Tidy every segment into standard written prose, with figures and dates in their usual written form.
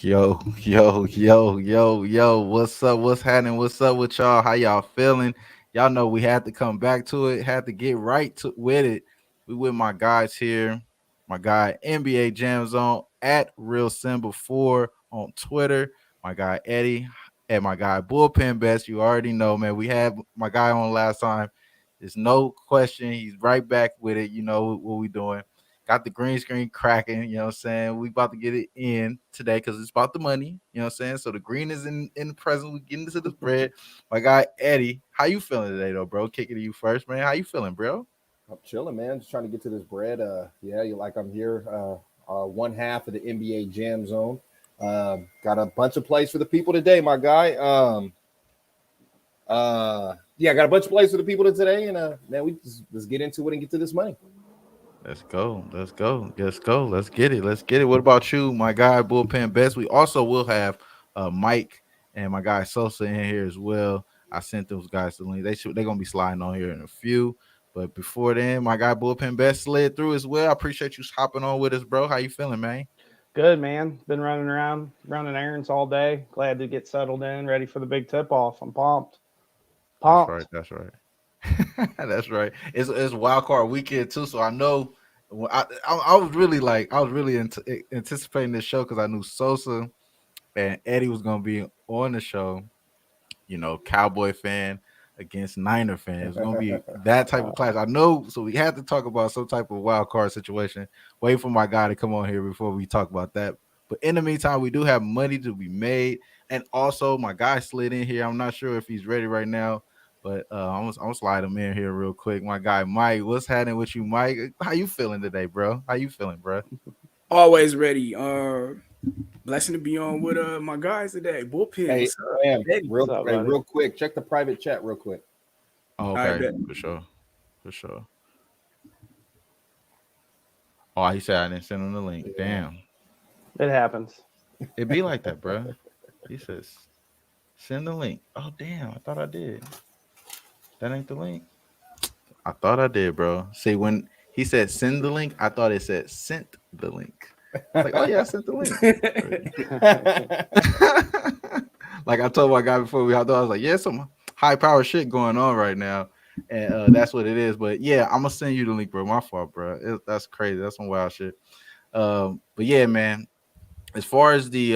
Yo. What's up? What's happening? What's up with y'all? How y'all feeling? Y'all know we had to come back to it, had to get right with it. We with my guys here, my guy NBA Jam Zone at Real Simba 4 on Twitter, my guy Eddie, and my guy Bullpen Best. You already know, man. We had my guy on last time. There's no question. He's right back with it. You know what we doing. Got the green screen cracking, you know what I'm saying? We about to get it in today because it's about the money, you know what I'm saying? So the green is in the present. We getting into the spread. My guy Eddie, how you feeling today though, bro? Kicking to you first, man. How you feeling, bro? I'm chilling, man. Just trying to get to this bread. Yeah, you like I'm here. One half of the NBA Jam Zone. Got a bunch of plays for the people today, my guy. Yeah, I got a bunch of plays for the people today, and man, let's get into it and get to this money. Let's get it. Let's get it. What about you, my guy Bullpen Best? We also will have Mike and my guy Sosa in here as well. I sent those guys the link. They're gonna be sliding on here in a few. But before then, my guy Bullpen Best slid through as well. I appreciate you hopping on with us, bro. How you feeling, man? Good, man. Been running around, running errands all day. Glad to get settled in, ready for the big tip off. I'm pumped. That's right. Pumped. That's right. That's right. It's wild card weekend too, so I know. I was really anticipating this show because I knew Sosa and Eddie was gonna be on the show. You know, Cowboy fan against Niner fan. It was gonna be that type of clash. I know, so we had to talk about some type of wild card situation. Wait for my guy to come on here before we talk about that. But in the meantime, we do have money to be made, and also my guy slid in here. I'm not sure if he's ready right now, but I'm gonna slide him in here real quick. My guy Mike, what's happening with you, Mike? How you feeling today, bro? How you feeling, bro? Always ready. Blessing to be on with my guys today. Bullpen. Hey, What's up? man, Eddie. What's up, buddy? real quick, check the private chat real quick. Oh, All right, okay, bet. for sure. Oh, he said I didn't send him the link. Damn. It happens. It be like that, bro. He says, send the link. Oh, damn. I thought I did. That ain't the link. I thought I did, bro. See, when he said send the link, I thought it said sent the link. I was like, oh, yeah, I sent the link. Like I told my guy before we hopped on, I was like, yeah, some high power shit going on right now. And that's what it is. But yeah, I'm going to send you the link, bro. My fault, bro. That's crazy. That's some wild shit. But yeah, man. As far as the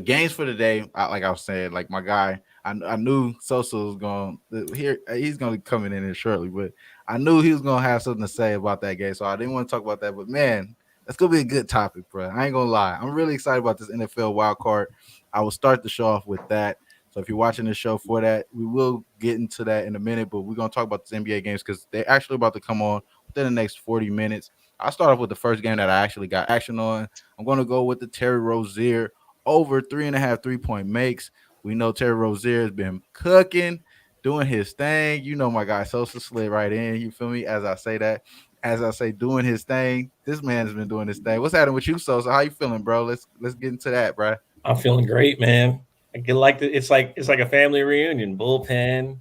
games for the day, like I was saying, like my guy, I knew Sosa was going here. He's going to be coming in here shortly, but I knew he was going to have something to say about that game, so I didn't want to talk about that. But man, that's going to be a good topic, bro. I ain't gonna lie. I'm really excited about this NFL wild card. I will start the show off with that. So if you're watching the show for that, we will get into that in a minute. But we're gonna talk about this NBA games because they're actually about to come on within the next 40 minutes. I'll start off with the first game that I actually got action on. I'm going to go with the Terry Rozier over 3.5 3-point makes. We know Terry Rozier has been cooking, doing his thing. You know my guy Sosa slid right in. You feel me? As I say that, as I say, doing his thing. This man has been doing his thing. What's happening with you, Sosa? How you feeling, bro? Let's get into that, bro. I'm feeling great, man. I get it's like a family reunion. Bullpen,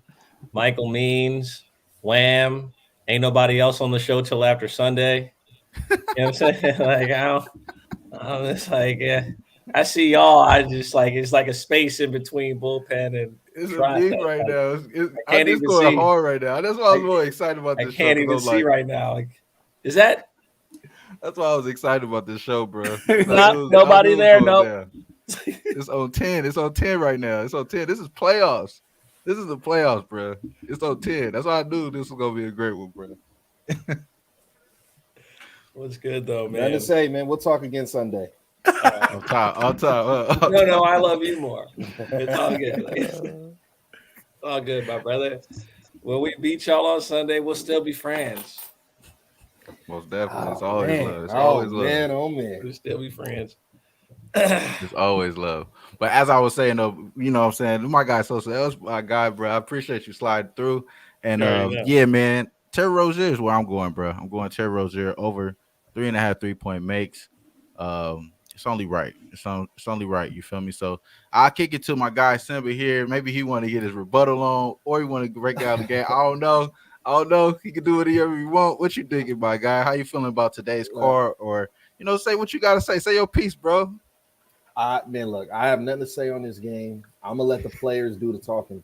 Michael Means, Wham. Ain't nobody else on the show till after Sunday. You know what I'm saying? I'm just like, yeah. I see y'all. I just like it's like a space in between bullpen and It's a trot. beef right Like, now. I I'm can't just even going see. hard right now. That's why I was really excited about I this show can't because I even was see like, right now. Like, is that that's why I was excited about this show, bro. Not I nobody knew it was there. going Nope. down. It's on 10. It's on 10 right now. It's on 10. This is playoffs. This is the playoffs, bro. It's on 10. That's why I knew this was gonna be a great one, bro. what's good though, Nothing to man? say, man. We'll talk again Sunday. On top, on top. No, I love you more. It's all good. Like, it's all good, my brother. When we beat y'all on Sunday, we'll still be friends. Most definitely. It's Oh always man, love. It's oh always love. man, oh man. We'll still be friends. It's always love. But as I was saying, though, you know what I'm saying? My guy, so that was my guy, bro. I appreciate you sliding through. And You already know. yeah, man, Terry Rozier is where I'm going, bro. I'm going Terry Rozier over 3.5 3-point makes. It's only right. It's only right. You feel me? So I'll kick it to my guy Simba here. Maybe he want to get his rebuttal on, or he want to break out the game. I don't know. I don't know. He can do whatever he want. What you thinking, my guy? How you feeling about today's Well, card? Or say what you gotta say. Say your piece, bro. Man, look, I have nothing to say on this game. I'm gonna let the players do the talking.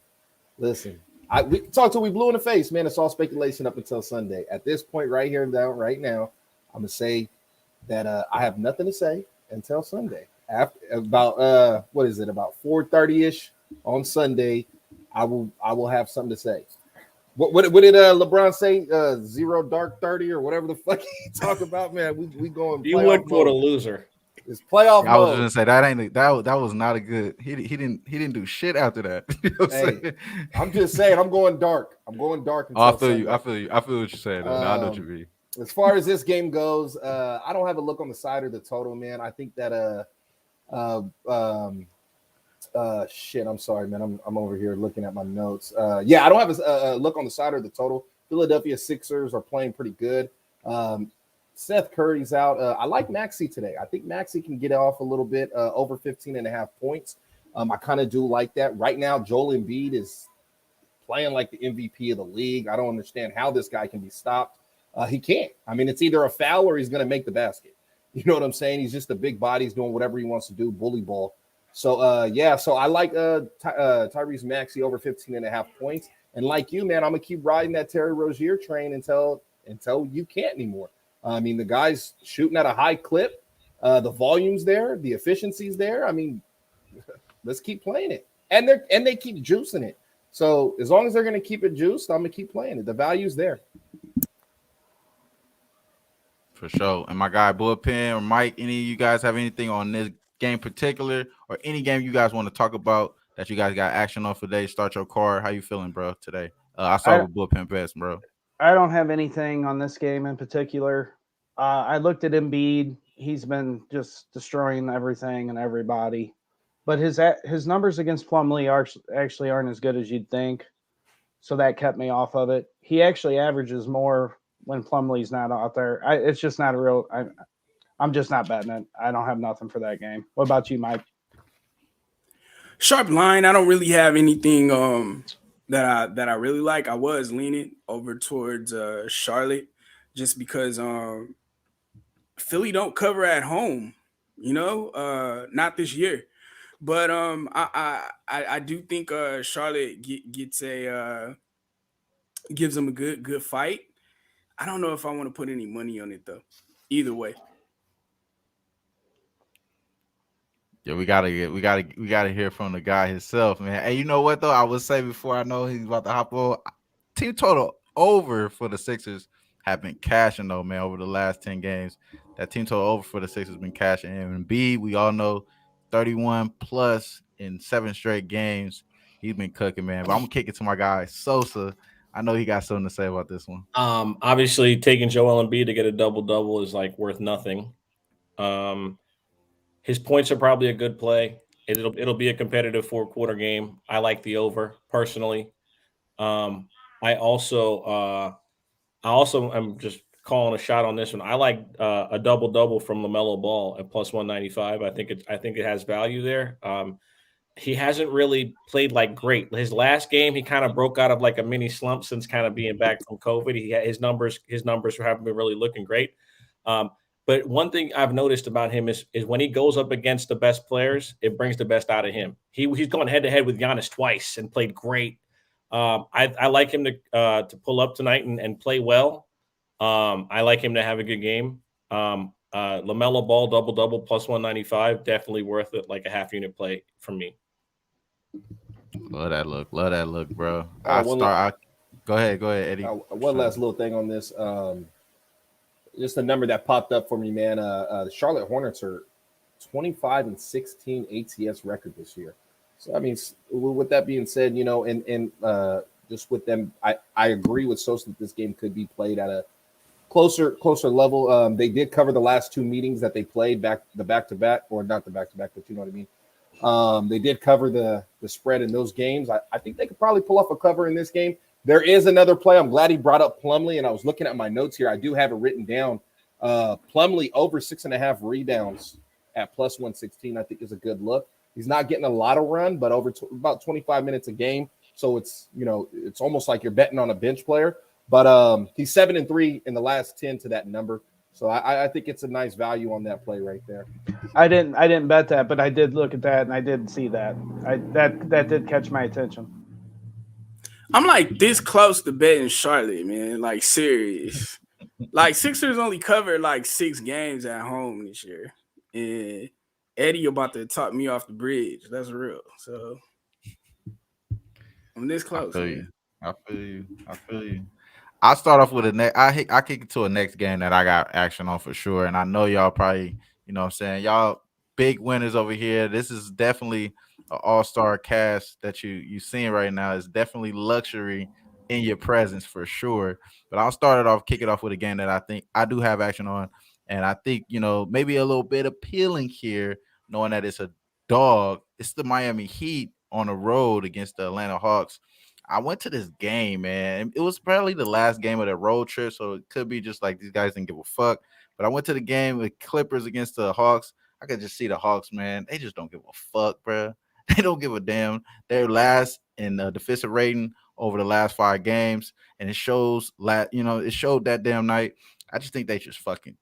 Listen, we talked till we blew in the face, man. It's all speculation up until Sunday. At this point, right here and down, right now, I'm gonna say that I have nothing to say until Sunday. After about what is it, about 4:30ish on Sunday, I will have something to say. What did LeBron say? 0 dark 30 or whatever the fuck he talk about, man. We going You playoff would put a mode. loser. It's playoff I was mode. gonna say that was not a good. He didn't do shit after that. You know what I'm Hey, saying? I'm just saying, I'm going dark. I'm going dark until Oh, I feel Sunday. you. I feel what you're saying. Though. I know what you mean. As far as this game goes, I don't have a look on the side or the total, man. I think that shit. I'm sorry, man. I'm over here looking at my notes. Yeah, I don't have a look on the side or the total. Philadelphia Sixers are playing pretty good. Seth Curry's out. I like Maxey today. I think Maxey can get off a little bit over 15.5 points. I kind of do like that. Right now, Joel Embiid is playing like the MVP of the league. I don't understand how this guy can be stopped. He can't. I mean, it's either a foul or he's going to make the basket. You know what I'm saying? He's just a big body. He's doing whatever he wants to do, bully ball. So, yeah, so I like Tyrese Maxey over 15.5 points. And like you, man, I'm going to keep riding that Terry Rozier train until you can't anymore. I mean, the guy's shooting at a high clip. The volume's there. The efficiency's there. I mean, let's keep playing it. And they keep juicing it. So as long as they're going to keep it juiced, I'm going to keep playing it. The value's there. For sure. And my guy Bullpen or Mike, any of you guys have anything on this game particular or any game you guys want to talk about that you guys got action on today? Start your card. How you feeling, bro, today? I saw with Bullpen best, bro. I don't have anything on this game in particular. I looked at Embiid. He's been just destroying everything and everybody. But his numbers against Plumlee actually aren't as good as you'd think. So that kept me off of it. He actually averages more when Plumlee's not out there. It's just not a real – I'm just not betting it. I don't have nothing for that game. What about you, Mike? Sharp line. I don't really have anything that I really like. I was leaning over towards Charlotte just because Philly don't cover at home, not this year. But I do think Charlotte gives them a good fight. I don't know if I want to put any money on it though. Either way. Yeah, we gotta hear from the guy himself, man. Hey, you know what though? I would say before I know he's about to hop on, team total over for the Sixers have been cashing though, man. Over the last 10 games, that team total over for the Sixers been cashing. And B, we all know 31 plus in 7 straight games. He's been cooking, man. But I'm gonna kick it to my guy Sosa. I know he got something to say about this one. Obviously, taking Joel Embiid to get a double-double is like worth nothing. His points are probably a good play. It'll be a competitive 4-quarter game. I like the over personally. I also am just calling a shot on this one. I like a double-double from LaMelo Ball at plus 195. I think it has value there. He hasn't really played like great. His last game, he kind of broke out of like a mini slump since kind of being back from COVID. His numbers haven't been really looking great. But one thing I've noticed about him is when he goes up against the best players, it brings the best out of him. He's gone head to head with Giannis twice and played great. I like him to pull up tonight and play well. I like him to have a good game. LaMelo Ball double plus 195, definitely worth it. Like a half unit play from me. Love that look, bro. Go ahead, Eddie. One last little thing on this. Just a number that popped up for me, man. The Charlotte Hornets are 25-16 ATS record this year. So I mean, with that being said, and just with them, I agree with Sosa that this game could be played at a closer level. They did cover the last 2 meetings that they played back to back, or not the back to back, but you know what I mean. They did cover the spread in those games. I think they could probably pull off a cover in this game. There is another play. I'm glad he brought up Plumlee, and I was looking at my notes here. I do have it written down. Plumlee over 6.5 rebounds at plus 116, I think is a good look. He's not getting a lot of run, but over about 25 minutes a game. So it's almost like you're betting on a bench player. But he's 7-3 in the last 10 to that number. So I think it's a nice value on that play right there. I didn't bet that, but I did look at that and I did see that. That did catch my attention. I'm like this close to betting Charlotte, man. Like serious. Like Sixers only covered like 6 games at home this year. And Eddie about to talk me off the bridge. That's real. So I'm this I close, feel you. man. I feel you. I feel you. I'll start off with a next. I kick it to a next game that I got action on for sure, and I know y'all probably, what I'm saying, y'all big winners over here. This is definitely an all star cast that you seeing right now. It's definitely luxury in your presence for sure. But I'll start it off, kick it off with a game that I think I do have action on, and I think maybe a little bit appealing here, knowing that it's a dog. It's the Miami Heat on the road against the Atlanta Hawks. I went to this game, man. It was probably the last game of the road trip, so it could be just like these guys didn't give a fuck. But I went to the game with Clippers against the Hawks. I could just see the Hawks, man. They just don't give a fuck, bro. They don't give a damn. They're last in defensive rating over the last 5 games, and it shows. It showed that damn night. I just think they just fucking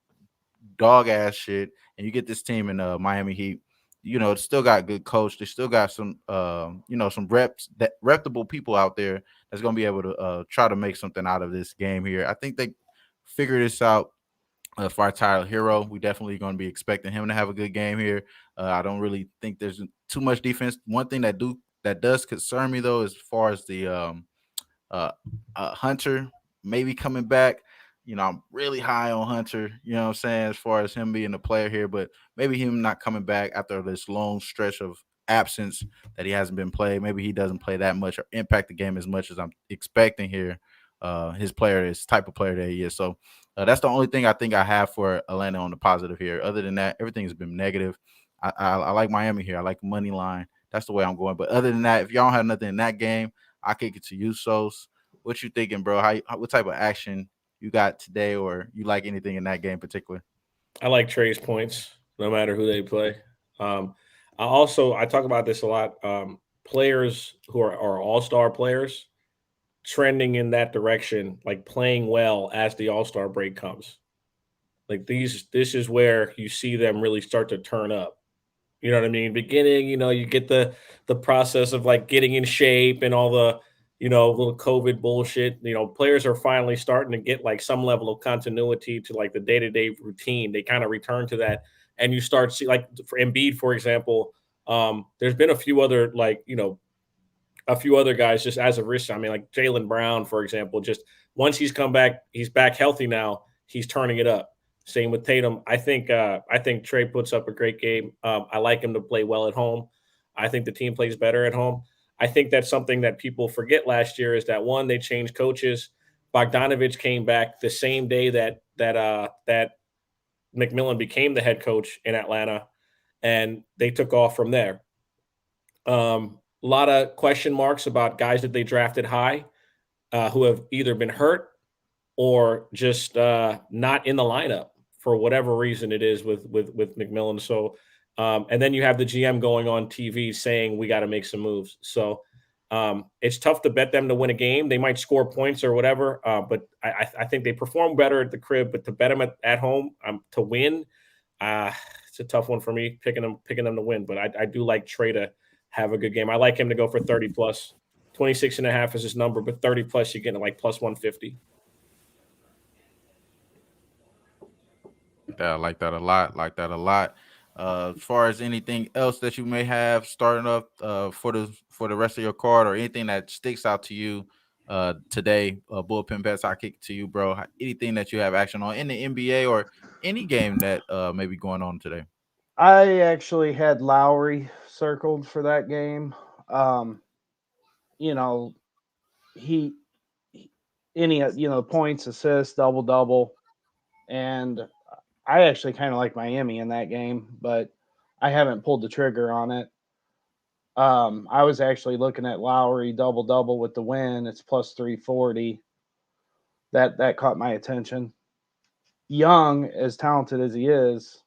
dog ass shit, and you get this team in Miami Heat. It's still got good coach. They still got some, some reputable people out there that's gonna be able to try to make something out of this game here. I think they figure this out. For our Tyler Hero, we definitely going to be expecting him to have a good game here. I don't really think there's too much defense. One thing that does concern me though, as far as the Hunter maybe coming back. I'm really high on Hunter, what I'm saying, as far as him being a player here, but maybe him not coming back after this long stretch of absence that he hasn't been played. Maybe he doesn't play that much or impact the game as much as I'm expecting here. His type of player that he is. So that's the only thing I think I have for Atlanta on the positive here. Other than that, everything has been negative. I like Miami here. I like money line. That's the way I'm going. But other than that, if y'all don't have nothing in that game, I kick it to you, Sos. What you thinking, bro? What type of action you got today, or you like anything in that game in particular? I like Trey's points, no matter who they play. I talk about this a lot. Players who are all-star players trending in that direction, like playing well as the all-star break comes. Like this is where you see them really start to turn up. You know what I mean? Beginning, you get the process of like getting in shape and all the, little COVID bullshit. Players are finally starting to get like some level of continuity to like the day-to-day routine. They kind of return to that. And you start see like for Embiid, for example, there's been a few other a few other guys just as a risk. I mean, like Jaylen Brown, for example, just once he's come back, he's back healthy now. He's turning it up. Same with Tatum. I think Trey puts up a great game. I like him to play well at home. I think the team plays better at home. I think that's something that people forget last year is that one, they changed coaches. Bogdanovich came back the same day that McMillan became the head coach in Atlanta, and they took off from there. A lot of question marks about guys that they drafted high who have either been hurt or just not in the lineup for whatever reason it is with McMillan. So, and then you have the GM going on TV saying we got to make some moves. So it's tough to bet them to win a game. They might score points or whatever, but I think they perform better at the crib. But to bet them at home to win, it's a tough one for me picking them to win. But I do like Trey to have a good game. I like him to go for 30 plus. 26.5 is his number, but 30 plus you're getting like plus 150. Yeah, I like that a lot. Like that a lot. As far as anything else that you may have starting up for the rest of your card, or anything that sticks out to you today, bullpen bets, I kick it to you, bro. Anything that you have action on in the NBA or any game that may be going on today. I actually had Lowry circled for that game. Um, you know, he any points, assists, double double, and I actually kind of like Miami in that game, but I haven't pulled the trigger on it. I was actually looking at Lowry double double with the win. It's plus 340. That caught my attention. Young, as talented as he is,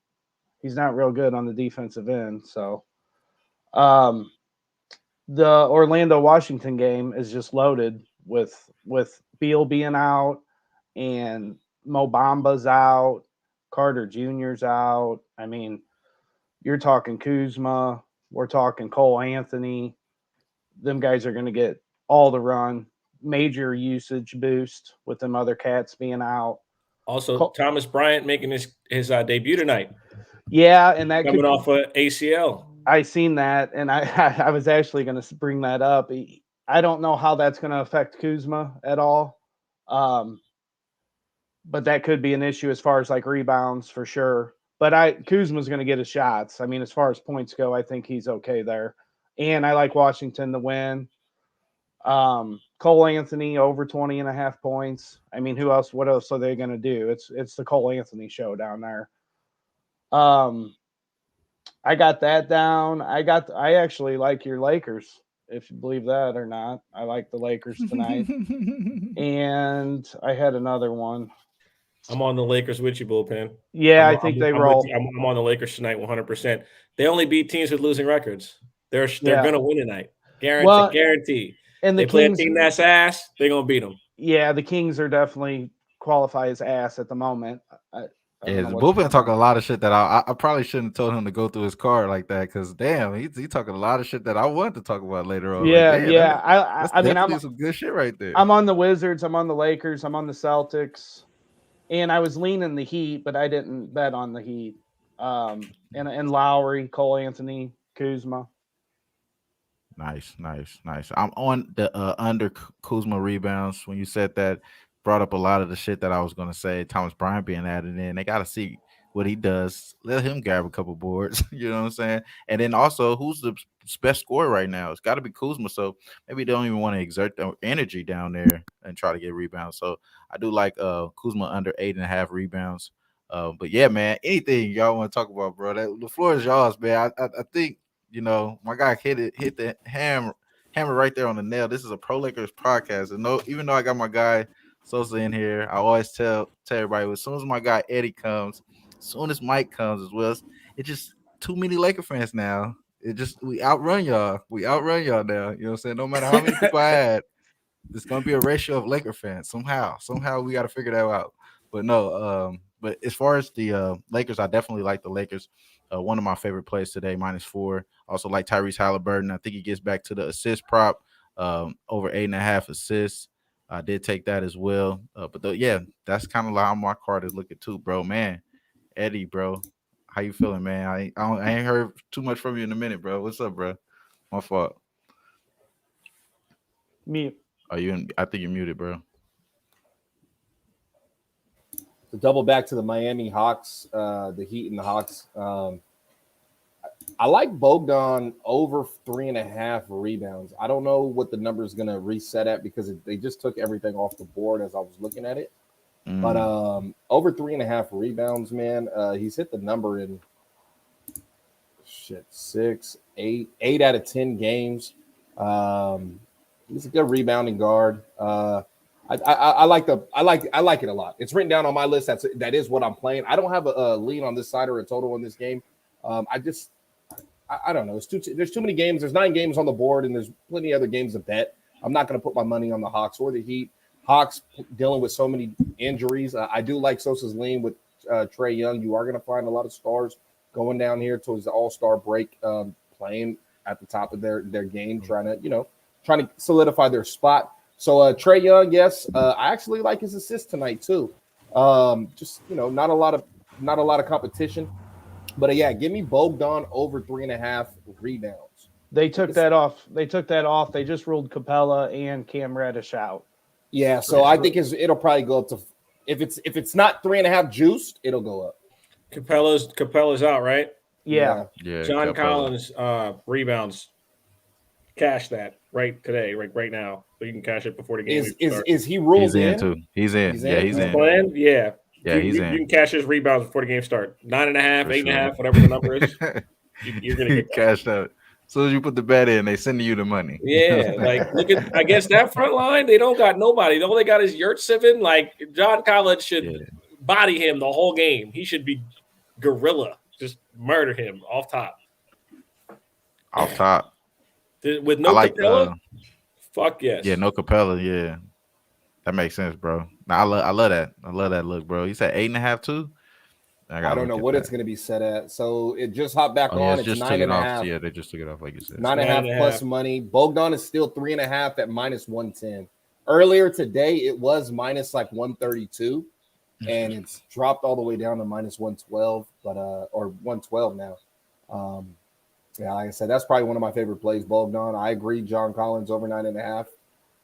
he's not real good on the defensive end. So, um, the Orlando Washington game is just loaded with Beal being out and Mo Bamba's out Carter Jr.'s out. I mean, you're talking Kuzma. We're talking Cole Anthony. Them guys are going to get all the run. Major usage boost with them other cats being out. Also, Thomas Bryant making his debut tonight. Yeah, and that coming off of ACL. I seen that, and I was actually going to bring that up. I don't know how that's going to affect Kuzma at all, but that could be an issue as far as like rebounds for sure. But Kuzma's going to get his shots. I mean, as far as points go, I think he's okay there. And I like Washington to win. Cole Anthony over 20.5 points. I mean, who else? What else are they going to do? It's the Cole Anthony show down there. I got that down. I actually like your Lakers, if you believe that or not. I like the Lakers tonight. And I had another one. I'm on the Lakers with you, Bullpen. Yeah, I think they roll. I'm on the Lakers tonight 100%. They only beat teams with losing records. They're going to win tonight. Guarantee. And they play a team that's ass, they're going to beat them. Yeah, the Kings are definitely qualify as ass at the moment. Yeah, Bullpen talking a lot of shit that I probably shouldn't have told him to go through his card like that, because damn, he talking a lot of shit that I wanted to talk about later on. Yeah, like, yeah. I mean, I'm some good shit right there. I'm on the Wizards, I'm on the Lakers, I'm on the Celtics, and I was leaning the Heat, but I didn't bet on the Heat. And Lowry, Cole Anthony, Kuzma. Nice. I'm on the under Kuzma rebounds. When you said that, brought up a lot of the shit that I was going to say. Thomas Bryant being added in. They got to see what he does. Let him grab a couple boards. You know what I'm saying? And then also, who's the best scorer right now? It's got to be Kuzma. So maybe they don't even want to exert their energy down there and try to get rebounds. So I do like Kuzma under 8.5 rebounds. But yeah, man, anything y'all want to talk about, bro? The floor is yours, man. I think, you know, my guy hit the hammer right there on the nail. This is a Pro Lakers podcast. And even though I got my guy Sosa in here, I always tell everybody, as soon as my guy Eddie comes, as soon as Mike comes as well, it's just too many Laker fans now. We outrun y'all. We outrun y'all now. You know what I'm saying? No matter how many people I had, there's gonna be a ratio of Laker fans somehow. Somehow we got to figure that out. But no, but as far as the Lakers, I definitely like the Lakers. One of my favorite plays today, -4. Also like Tyrese Halliburton. I think he gets back to the assist prop, over 8.5 assists. I did take that as well. Yeah, that's kind of like how my card is looking too, bro. Man, Eddie, bro, how you feeling, man? I ain't heard too much from you in a minute, bro. What's up, bro? My fault. Mute. Are you? I think you're muted, bro. To double back to the Miami Hawks, the Heat and the Hawks. I like Bogdan over 3.5 rebounds. I don't know what the number is going to reset at because they just took everything off the board as I was looking at it. But over 3.5 rebounds, man, he's hit the number in 8 out of 10 games. He's a good rebounding guard. I like it a lot. It's written down on my list. That is what I'm playing. I don't have a lean on this side or a total in this game. I don't know. There's too many games. There's 9 games on the board, and there's plenty of other games to bet. I'm not going to put my money on the Hawks or the Heat. Hawks dealing with so many injuries. I do like Sosa's lean with Trae Young. You are going to find a lot of stars going down here towards the All-Star break, playing at the top of their game, trying to solidify their spot. So Trae Young, yes, I actually like his assist tonight too. Not a lot of competition, but yeah, give me Bogdan over 3.5 rebounds. They took that off. They just ruled Capella and Cam Reddish out. Yeah, so I think it'll probably go up to if it's not 3.5 juiced, it'll go up. Capella's out, right? Yeah. John Collins rebounds. Cash that right today, right now. So you can cash it before the game. Is he ruled in? Too. He's in. Yeah, he's in. Playing? Yeah. He's in. You can cash his rebounds before the game starts. 9.5, 8.5, whatever the number is. You're gonna get cashed out. As soon as you put the bet in, they send you the money. Yeah, like look at against that front line, they don't got nobody. All they got is Yurtseven. Like John Collins should body him the whole game. He should be gorilla, just murder him off top. Off top. With no Capella? Fuck yes. Yeah, no Capella, yeah. That makes sense, bro. Now, I love that. I love that look, bro. You said 8.5 too? I don't know what it's going to be set at. So it just hopped back Oh yeah, on. it's It's just took nine it and a off. half. Yeah, they just took it off, like you said. 9.5 plus money. Bogdan is still 3.5 at minus 110. Earlier today, it was minus like 132, and it's dropped all the way down to minus 112, but or 112 now. Yeah, like I said, that's probably one of my favorite plays. Bogdan. I agree. John Collins over 9.5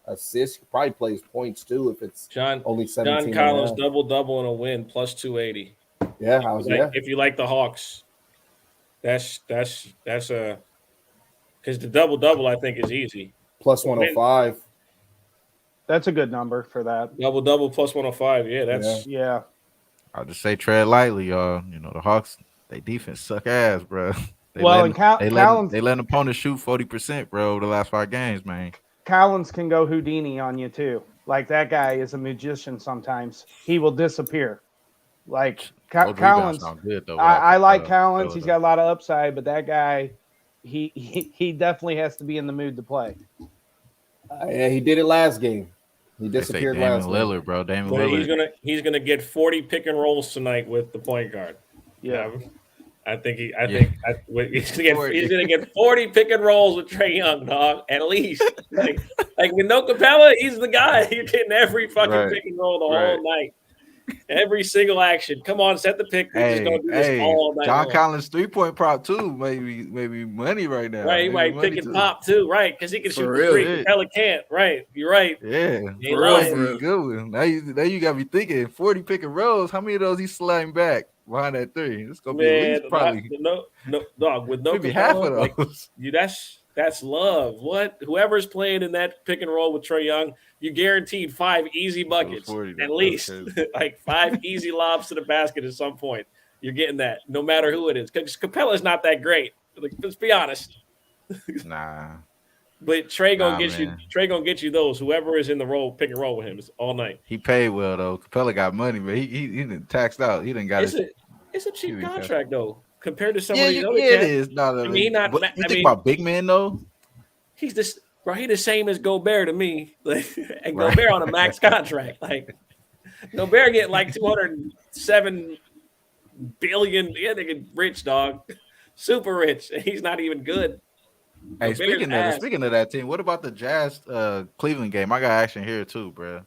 assists. He probably plays points too if it's only 17. John Collins double and a win plus 280. Yeah, if you like the Hawks, that's a because the double I think is easy. Plus 105. That's a good number for that. Double plus 105. Yeah, yeah. I'll just say tread lightly, y'all. You know the Hawks, they defense suck ass, bro. They let opponents shoot 40%, bro, over the last 5 games, man. Collins can go Houdini on you too. Like that guy is a magician. Sometimes he will disappear. Like Collins, good, though, I like Collins. He's got a lot of upside, but that guy, he definitely has to be in the mood to play. Yeah, he did it last game. He disappeared last game. Lillard, bro. Damian Lillard. He's gonna get 40 pick and rolls tonight with the point guard. Yeah. I think he's gonna get 40 pick and rolls with Trae Young, dog. At least, like with no Capella, he's the guy. You're getting every fucking pick and roll the whole night, every single action. Come on, set the pick. We're just gonna do this all night. John Collins 3-point prop too, maybe money right now. Right, he might pick and pop too, right? Because he can shoot the three. Capella can't. Right, you're right. Yeah, good one. Now you got me thinking 40 pick and rolls. How many of those he sliding back behind that three? It's gonna be at least probably no dog with no maybe half of those. That's love. What whoever's playing in that pick and roll with Trae Young, you guaranteed 5 easy buckets 40, at least. Like 5 easy lobs to the basket at some point. You're getting that no matter who it is. Because Capella's not that great. Like, let's be honest. Nah. But Trae gonna get you those. Whoever is in the roll, pick and roll with him is all night. He paid well though. Capella got money, but he didn't taxed out. He didn't got it's a cheap contract though compared to some of these other it is. No, I mean, you think about big man though? He's just he the same as Gobert to me. Like, and Gobert on a max contract. Like Gobert getting like 207 billion. Yeah, they get rich, dog. Super rich. He's not even good. Hey, speaking of that team, what about the Jazz Cleveland game? I got action here too, bro.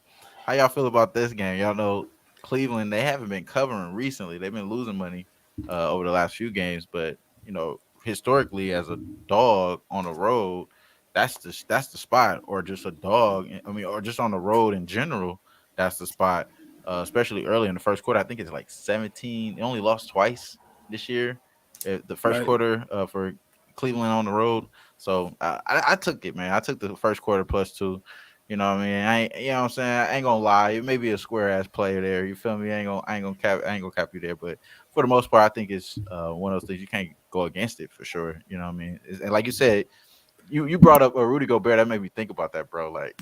How y'all feel about this game? Y'all know Cleveland, they haven't been covering recently. They've been losing money over the last few games, but you know, historically as a dog on the road, that's the spot, or just a dog. I mean, or just on the road in general, that's the spot. Especially early in the first quarter, I think it's like 17. They only lost twice this year. The first quarter for Cleveland on the road. So I took it, man. I took the first quarter +2. You know what I mean? You know what I'm saying? I ain't gonna lie. It may be a square ass player there. You feel me? I ain't gonna cap you there. But for the most part, I think it's one of those things you can't go against it for sure. You know what I mean? And like you said, you brought up Rudy Gobert. That made me think about that, bro. Like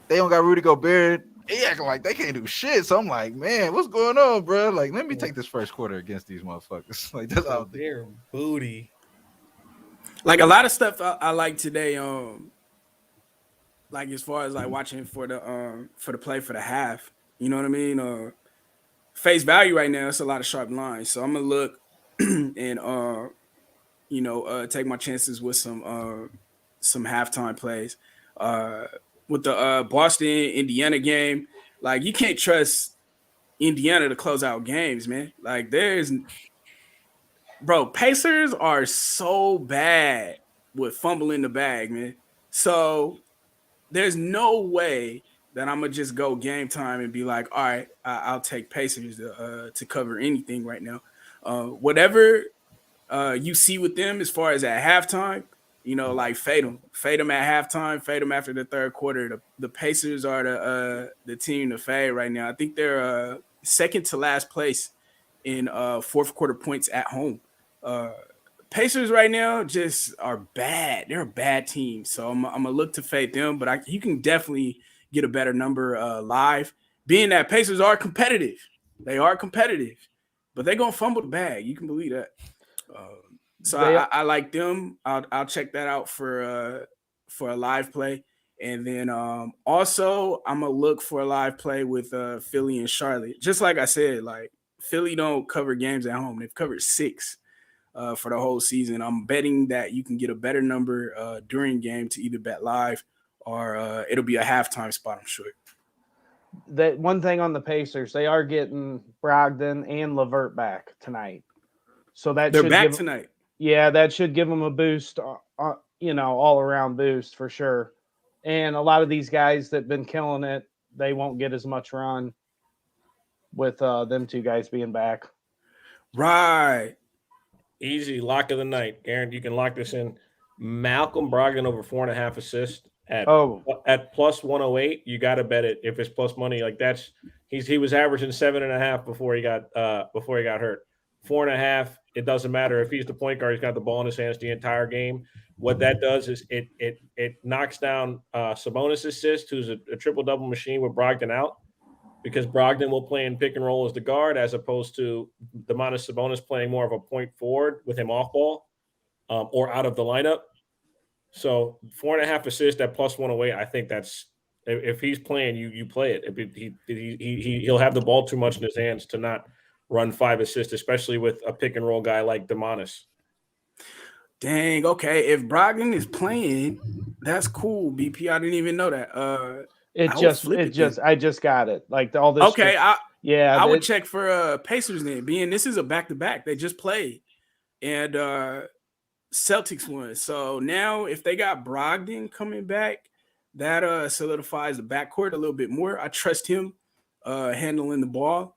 they don't got Rudy Gobert. They acting like they can't do shit. So I'm like, man, what's going on, bro? Like, let me take this first quarter against these motherfuckers. Like that's how their booty. Like a lot of stuff I like today. Like as far as like watching for the play for the half, you know what I mean? Face value right now, it's a lot of sharp lines. So I'm gonna look and take my chances with some halftime plays. With the Boston Indiana game, like you can't trust Indiana to close out games, man. Like Pacers are so bad with fumbling the bag, man. So there's no way that I'm gonna just go game time and be like, all right, I'll take Pacers to cover anything right now. Whatever you see with them as far as at halftime, you know, like fade them at halftime, fade them after the third quarter. The Pacers are the team to fade right now. I think they're second to last place in fourth quarter points at home. Pacers right now just are bad. They're a bad team. So I'm going to look to fade them, but you can definitely get a better number live. Being that Pacers are competitive. They are competitive, but they're going to fumble the bag. You can believe that. So I like them. I'll check that out for a live play. And then also I'm going to look for a live play with Philly and Charlotte. Just like I said, like Philly don't cover games at home. They've covered 6 for the whole season. I'm betting that you can get a better number during game to either bet live or it'll be a halftime spot, I'm sure. That one thing on the Pacers, they are getting Brogdon and LeVert back tonight. So they're back tonight. Yeah, that should give them a boost, all around boost for sure. And a lot of these guys that've been killing it, they won't get as much run with them 2 guys being back. Right. Easy lock of the night. Aaron, you can lock this in. Malcolm Brogdon over 4.5 assists at plus 108. You got to bet it if it's plus money. Like he was averaging 7.5 before he got hurt. 4.5. It doesn't matter if he's the point guard. He's got the ball in his hands the entire game. What that does is it knocks down Sabonis' assist, who's a triple double machine with Brogdon out, because Brogdon will play in pick and roll as the guard, as opposed to Domantas Sabonis playing more of a point forward with him off ball or out of the lineup. So 4.5 assists at plus 108. I think that's, if he's playing, you play it. He'll have the ball too much in his hands to not run 5 assists, especially with a pick and roll guy like Domantas. Dang. Okay. If Brogdon is playing, that's cool. BP, I didn't even know that. I just got it. Like all this. Okay. I would it, check for Pacers then. Being this is a back-to-back. They just played. And Celtics won. So now if they got Brogdon coming back, that solidifies the backcourt a little bit more. I trust him handling the ball.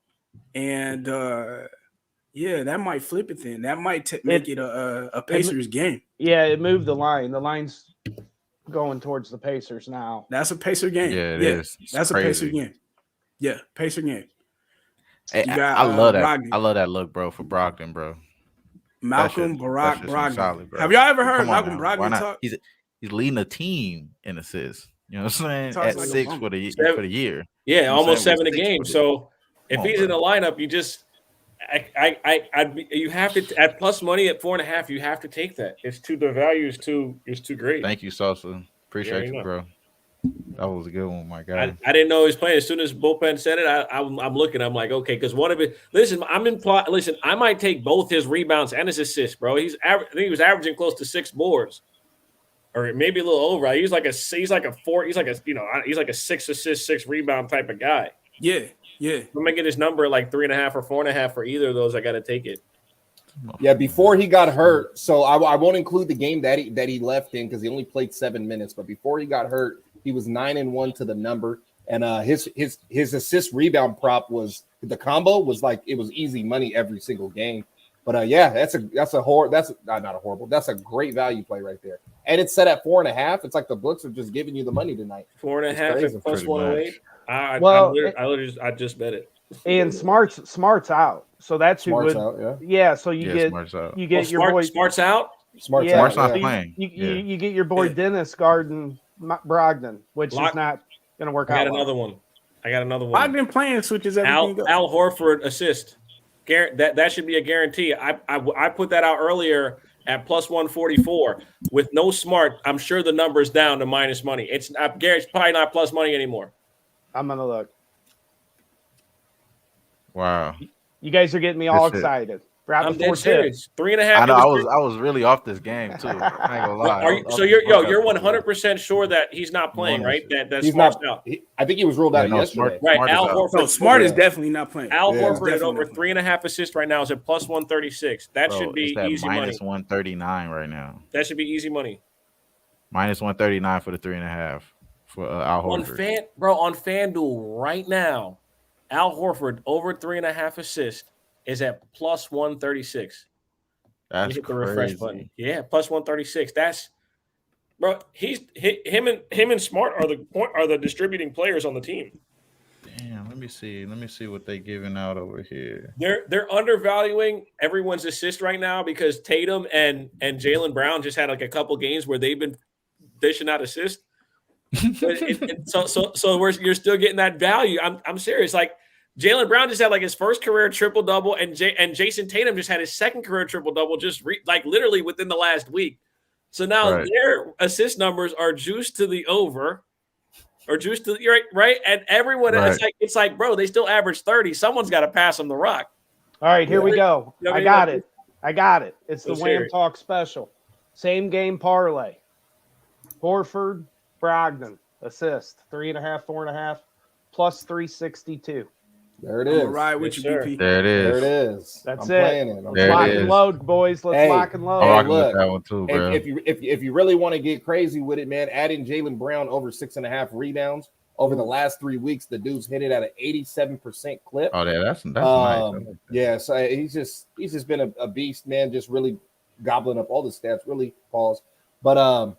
And that might flip it then. That might make it a Pacers game. Yeah, it moved the line. The line's going towards the Pacers now. That's a Pacer game. Yeah, it is. That's crazy. A Pacer game. Yeah, Pacer game. Hey, I love that. Brogdon. I love that look, bro, for Brogdon, bro. Brogdon. Solid, have y'all ever heard Malcolm Brogdon talk? He's leading a team in assists. You know what I'm saying? At like 6 for the year. Yeah, almost 7 a game. So if he's in the lineup, you just you have to, at plus money at 4.5, you have to take that. The value is too great. Thank you, Salsa. Appreciate you, bro. That was a good one, my guy. I didn't know he was playing. As soon as Bullpen said it, I'm looking. I'm like, okay, because one of it. Listen, I might take both his rebounds and his assists, bro. I think he was averaging close to 6 boards, or maybe a little over. He's like a 6 assist, 6 rebound type of guy. Yeah. I'm gonna get his number at like 3.5 or 4.5 for either of those. I got to take it. Yeah, before he got hurt, so I won't include the game that he left in because he only played 7 minutes. But before he got hurt, he was 9-1 to the number, and his assist rebound prop was the combo was like it was easy money every single game. But that's not a horrible. That's a great value play right there, and it's set at 4.5. It's like the books are just giving you the money tonight. 4.5 and plus 108. I just bet it. And Smart's out, so that's who would. Out, yeah. So you get your boy Smart's out. Smart's not playing. You get your boy Dennis guarding Brogdon, which is not going to work out. I got another one. I've been playing switches everything. Al Horford assist. That should be a guarantee. I put that out earlier at plus 144 with no Smart. I'm sure the number's down to minus money. It's probably not plus money anymore. I'm gonna look. Wow, you guys are getting me all excited. I'm dead serious. 3.5. I know. I was really off this game too. I ain't gonna lie. You're 100% sure that he's not playing, right? That's Smart's out. I think he was ruled out yesterday. Right. Al Horford. Smart is definitely not playing. Al Horford at over 3.5 assists right now is at plus 136. That should be easy money. Minus 139 right now. That should be easy money. Minus 139 for the 3.5 for Al Horford. On FanDuel right now, Al Horford over 3.5 assists is at plus 136. That's hit the crazy. Refresh button. Yeah, plus 136. That's him and Smart are the distributing players on the team. Damn, let me see what they giving out over here. They're undervaluing everyone's assist right now because Tatum and Jaylen Brown just had like a couple games where they've been dishing out assists. So you're still getting that value. I'm serious. Like Jaylen Brown just had like his first career triple double, and Jason Tatum just had his second career triple double, just literally within the last week. So now their assist numbers are juiced to the over, or juiced to right, and everyone it's like bro, they still average 30. Someone's got to pass them the rock. All right, here we go. Yeah, I I mean, got it. I got it. It's the Let's hear Wham it. Talk special. Same game parlay. Horford, Brogdon, assist, 3.5, 4.5, plus 362. There it I'm gonna is. ride with Yes, you, sir. BP. There it There is. it is. That's I'm it. playing it. I'm Let's There it lock playing and is. load, boys. Let's Hey, lock and load. I'm Hey, rocking look, with that one too, bro. if you really want to get crazy with it, man, add in Jaylen Brown over 6.5 rebounds over the last 3 weeks. The dude's hit it at an 87% clip. Oh, yeah, that's nice. I like that. Yeah, so he's just been a beast, man. Just really gobbling up all the stats. Really pause, but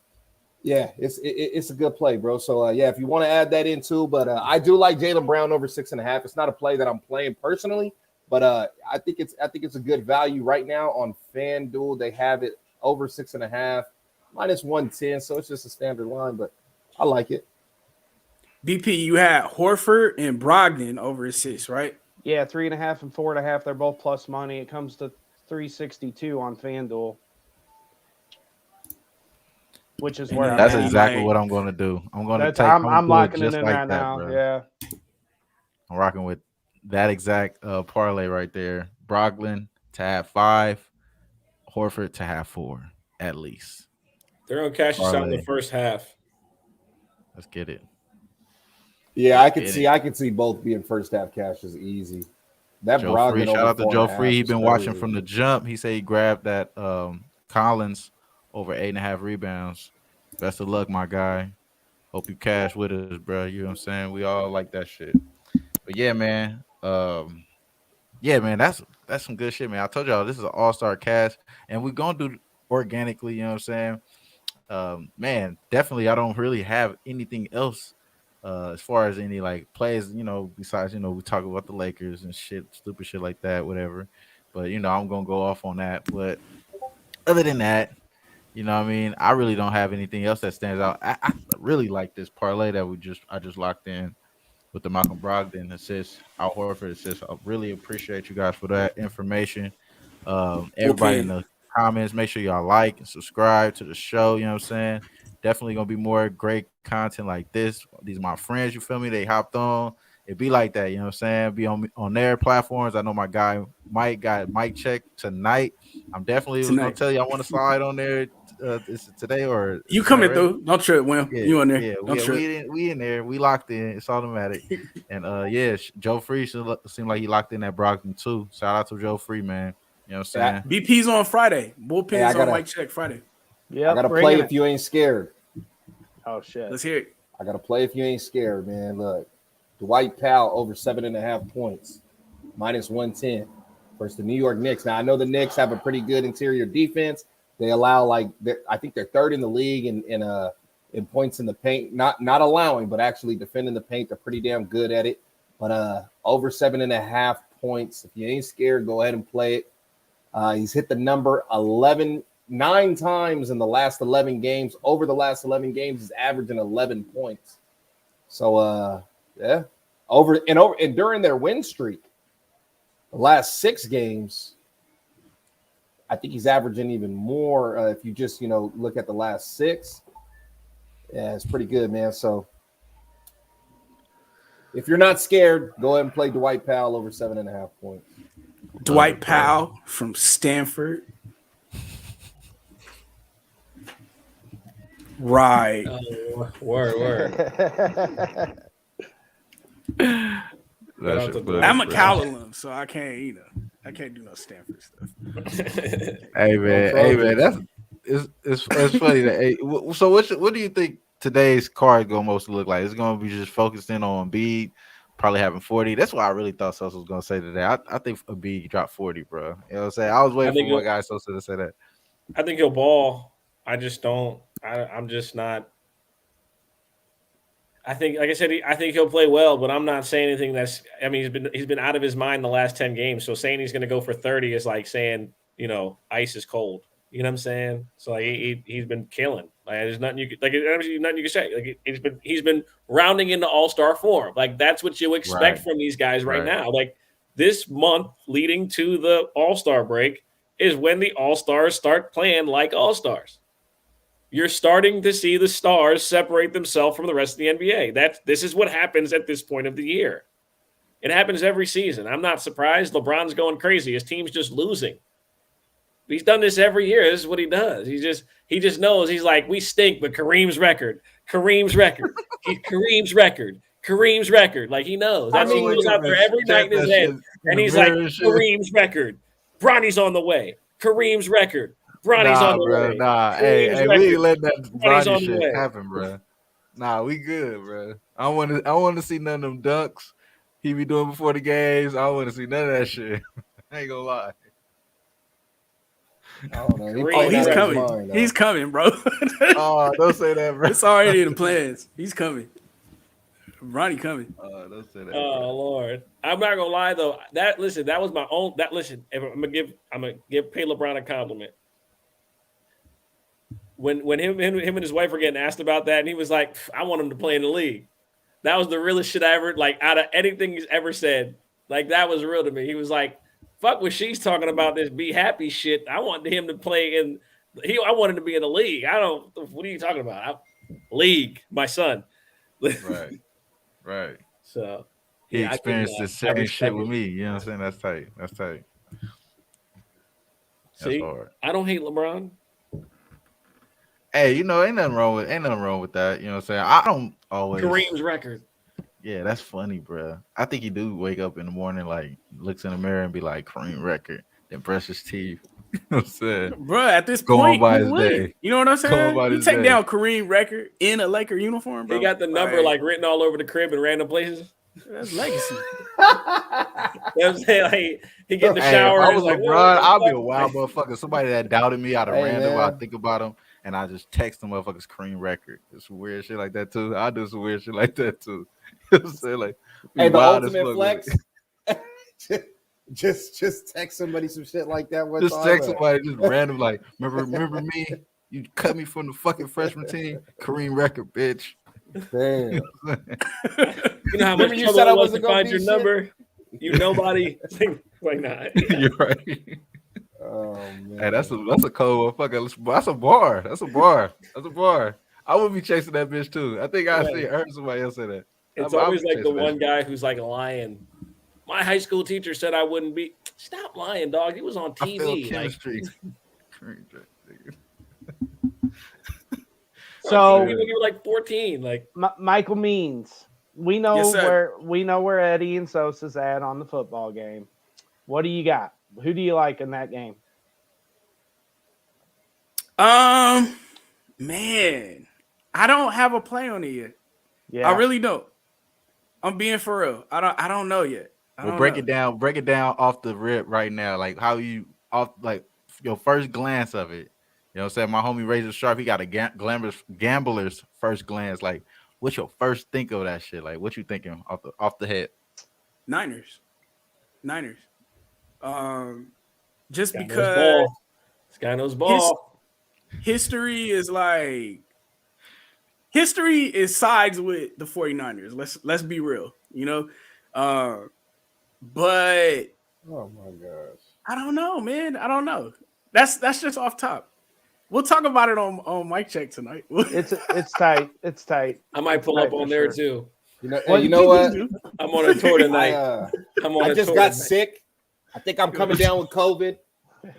yeah, it's a good play, bro. So yeah, if you want to add that in too, but I do like Jaylen Brown over 6.5. It's not a play that I'm playing personally, but I think it's a good value right now on FanDuel. They have it over 6.5, minus 110, so it's just a standard line, but I like it. BP, you had Horford and Brogdon over assists, right? Yeah, 3.5 and 4.5. They're both plus money. It comes to 362 on FanDuel, which is And where then I'm That's at. exactly like- what I'm gonna do. I'm gonna That's take. I'm I'm gonna do locking it it just in like right that, now. bro. Yeah. I'm rocking with that exact parlay right there. Brogdon to have 5, Horford to have 4 at least. They're gonna cash us out in the Parlay. first half. Let's get it. Yeah, Let's get it. I could see both being first half cashes easy. That Joe Brogdon Free, shout over out to Joe 4.5 Free. He is been watching crazy. from the jump. He said he grabbed that Collins over 8.5 rebounds. Best of luck, my guy. Hope you cash with us, bro. You know what I'm saying? We all like that shit. But yeah, man. Yeah, man, that's some good shit, man. I told y'all this is an all-star cast, and we're gonna do organically, you know what I'm saying? Man, definitely I don't really have anything else as far as any like plays, besides, we talk about the Lakers and shit, stupid shit like that, whatever. But I'm gonna go off on that. But other than that, what I mean, I really don't have anything else that stands out. I really like this parlay that I just locked in with the Malcolm Brogdon assist, Al Horford assist. I really appreciate you guys for that information. Everybody in Okay. the comments, make sure y'all like and subscribe to the show. You know what I'm saying? Definitely gonna be more great content like this. These are my friends, you feel me? They hopped on. It be like that, you know what I'm saying? Be on their platforms. I know my guy Mike got Mike check tonight. I'm definitely was gonna Tonight. tell you I want to slide on there. Is it today or is You it coming already? through. Don't trip, Wim. Yeah, You on there. yeah, Don't trip. we in there. We locked in. It's automatic. And yeah, Joe Free seemed like he locked in that Brockton too. Shout out to Joe Free, man. You know what I'm saying? BP's on Friday. Hey, Bullpen's on Mike Check Friday. Yep. I gotta bringing play it. if you ain't scared. Oh shit. Let's hear it. I gotta play if you ain't scared, man. Look, Dwight Powell over 7.5 points, minus 110 versus the New York Knicks. Now I know the Knicks have a pretty good interior defense. They allow I think they're third in the league in points in the paint. Not allowing, but actually defending the paint. They're pretty damn good at it. But over 7.5 points. If you ain't scared, go ahead and play it. He's hit the number 9 times in the last 11 games. Over the last 11 games, he's averaging 11 points. So yeah, over and during their win streak, the last 6 games, I think he's averaging even more. If you just look at the last 6, yeah, it's pretty good, man. So if you're not scared, go ahead and play Dwight Powell over 7.5 points. Dwight Powell from Stanford. Right. Oh, word. That shit funny, I'm a bro. Cal alum, so I can't, I can't do no Stanford stuff. Hey man, it's funny that. Hey, so what do you think today's card gonna mostly look like? It's gonna be just focused in on Embiid, probably having 40. That's what I really thought Sosa was gonna say today. I think Embiid dropped 40, bro. You know what I'm saying? I was waiting for my guy Sosa to say that. I think he'll ball. I just don't. I'm just not. I think, like I said, I think he'll play well, but I'm not saying anything that's. I mean, he's been out of his mind the last 10 games. So saying he's going to go for 30 is like saying, ice is cold. You know what I'm saying? So like he's been killing. Like there's nothing you could nothing you can say. Like he's been rounding into all-star form. Like that's what you expect from these guys right now. Like this month leading to the all-star break is when the all-stars start playing like all-stars. You're starting to see the stars separate themselves from the rest of the NBA. This is what happens at this point of the year. It happens every season. I'm not surprised. LeBron's going crazy. His team's just losing. He's done this every year. This is what he does. He just knows. He's like, we stink, but Kareem's record. Kareem's record. Kareem's record. Like, he knows. That's he goes out there every night in his head. And he's like, Kareem's record. Bronny's on the way. Kareem's record. Bronny's on the way. Nah, hey, we ain't letting that Bronny shit happen, bro. Nah, we good, bro. I want to see none of them dunks he be doing before the games. I don't want to see none of that shit. I ain't gonna lie. I don't know. Oh, he's coming. He's coming, bro. Oh, don't say that, bro. It's already in the plans. He's coming. Ronnie coming. Oh, don't say that. Oh Lord, I'm not gonna lie though. That was my own. I'm gonna pay LeBron a compliment. When him and his wife were getting asked about that, and he was like, "I want him to play in the league." That was the realest shit I ever, like, out of anything he's ever said. Like, that was real to me. He was like, "Fuck what she's talking about, this be happy shit. I want him to play in. I want him to be in the league. I don't. What are you talking about? League, my son." Right. So he experienced the same shit with me. You know what I'm saying? That's tight. See, hard. I don't hate LeBron. Hey, ain't nothing wrong with that. You know what I'm saying? I don't always Kareem's record. Yeah, that's funny, bro. I think he do wake up in the morning, like, looks in the mirror and be like, Kareem record, then brush his teeth. You know what I'm saying? Bro, at this point, you know what I'm saying? You take down Kareem record in a Laker uniform, bro. He got the number like written all over the crib in random places. That's legacy. You know what I'm saying? Like, he get in the shower. If I was LeBron, I'll be a wild motherfucker. Somebody that doubted me out of random, I think about him, and I just text the motherfuckers Kareem record. It's some weird shit like that too. I do some weird shit like that too. You know what I'm saying? Like, hey, the ultimate flex. Just text somebody some shit like that. Just text somebody just random, like, remember me? You cut me from the fucking freshman team. Kareem record, bitch. Damn. You know how much trouble it was to find your number? You nobody. Like, nah. You're right. Oh man. Hey, that's a cold motherfucker. That's a bar. I would be chasing that bitch too. I think I heard somebody else say that. It's always like the one guy who's like lying. My high school teacher said I wouldn't be. Stop lying, dog. He was on TV. I feel chemistry. So when you were like 14, like Michael Means. We know where Eddie and Sosa's at on the football game. What do you got? Who do you like in that game? Man, I don't have a play on it yet. Yeah, I really don't. I'm being for real. I don't know yet. Break it down off the rip right now. Like, how you off, like, your first glance of it. You know what I'm saying? My homie Razor Sharp, he got a gambler's first glance. Like, what's your first think of that shit? Like, what you thinking off the head? Niners. Just because this guy knows ball. History is sides with the 49ers. Let's be real, but oh my gosh, I don't know, man. I don't know. That's just off top. We'll talk about it on mic check tonight. It's tight. It's tight. I might pull up on there too. You know what? I'm on a tour tonight. I just got sick. I think I'm coming down with COVID.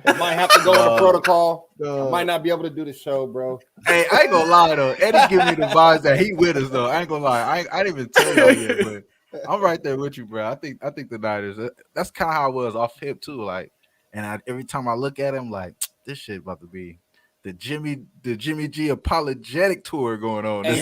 I might have to go on a protocol. I might not be able to do the show, bro. Hey, I ain't gonna lie though. Eddie give me the vibes that he with us though. I ain't gonna lie. I didn't even tell y'all yet, but I'm right there with you, bro. I think the Niners. That's kind of how I was off hip too. Like, and every time I look at him, like, this shit about to be the Jimmy G apologetic tour going on. Hey,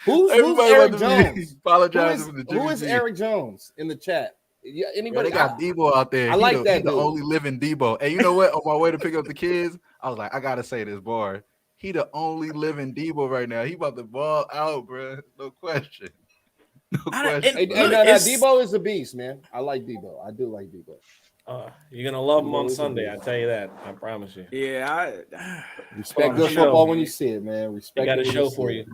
who's Eric Jones? Apologizing for the Jimmy Who is G. Eric Jones in the chat? Yeah, anybody? They got Debo out there. I like that. He the only living Debo. And you know what? On my way to pick up the kids, I was like, I gotta say this bar. He the only living Debo right now. He about to ball out, bro. No question. Debo is a beast, man. I like Debo. I do like Debo. You're gonna love him on Sunday. I tell you that. I promise you. Yeah, respect good football when you see it, man. Respect. I got a show for you.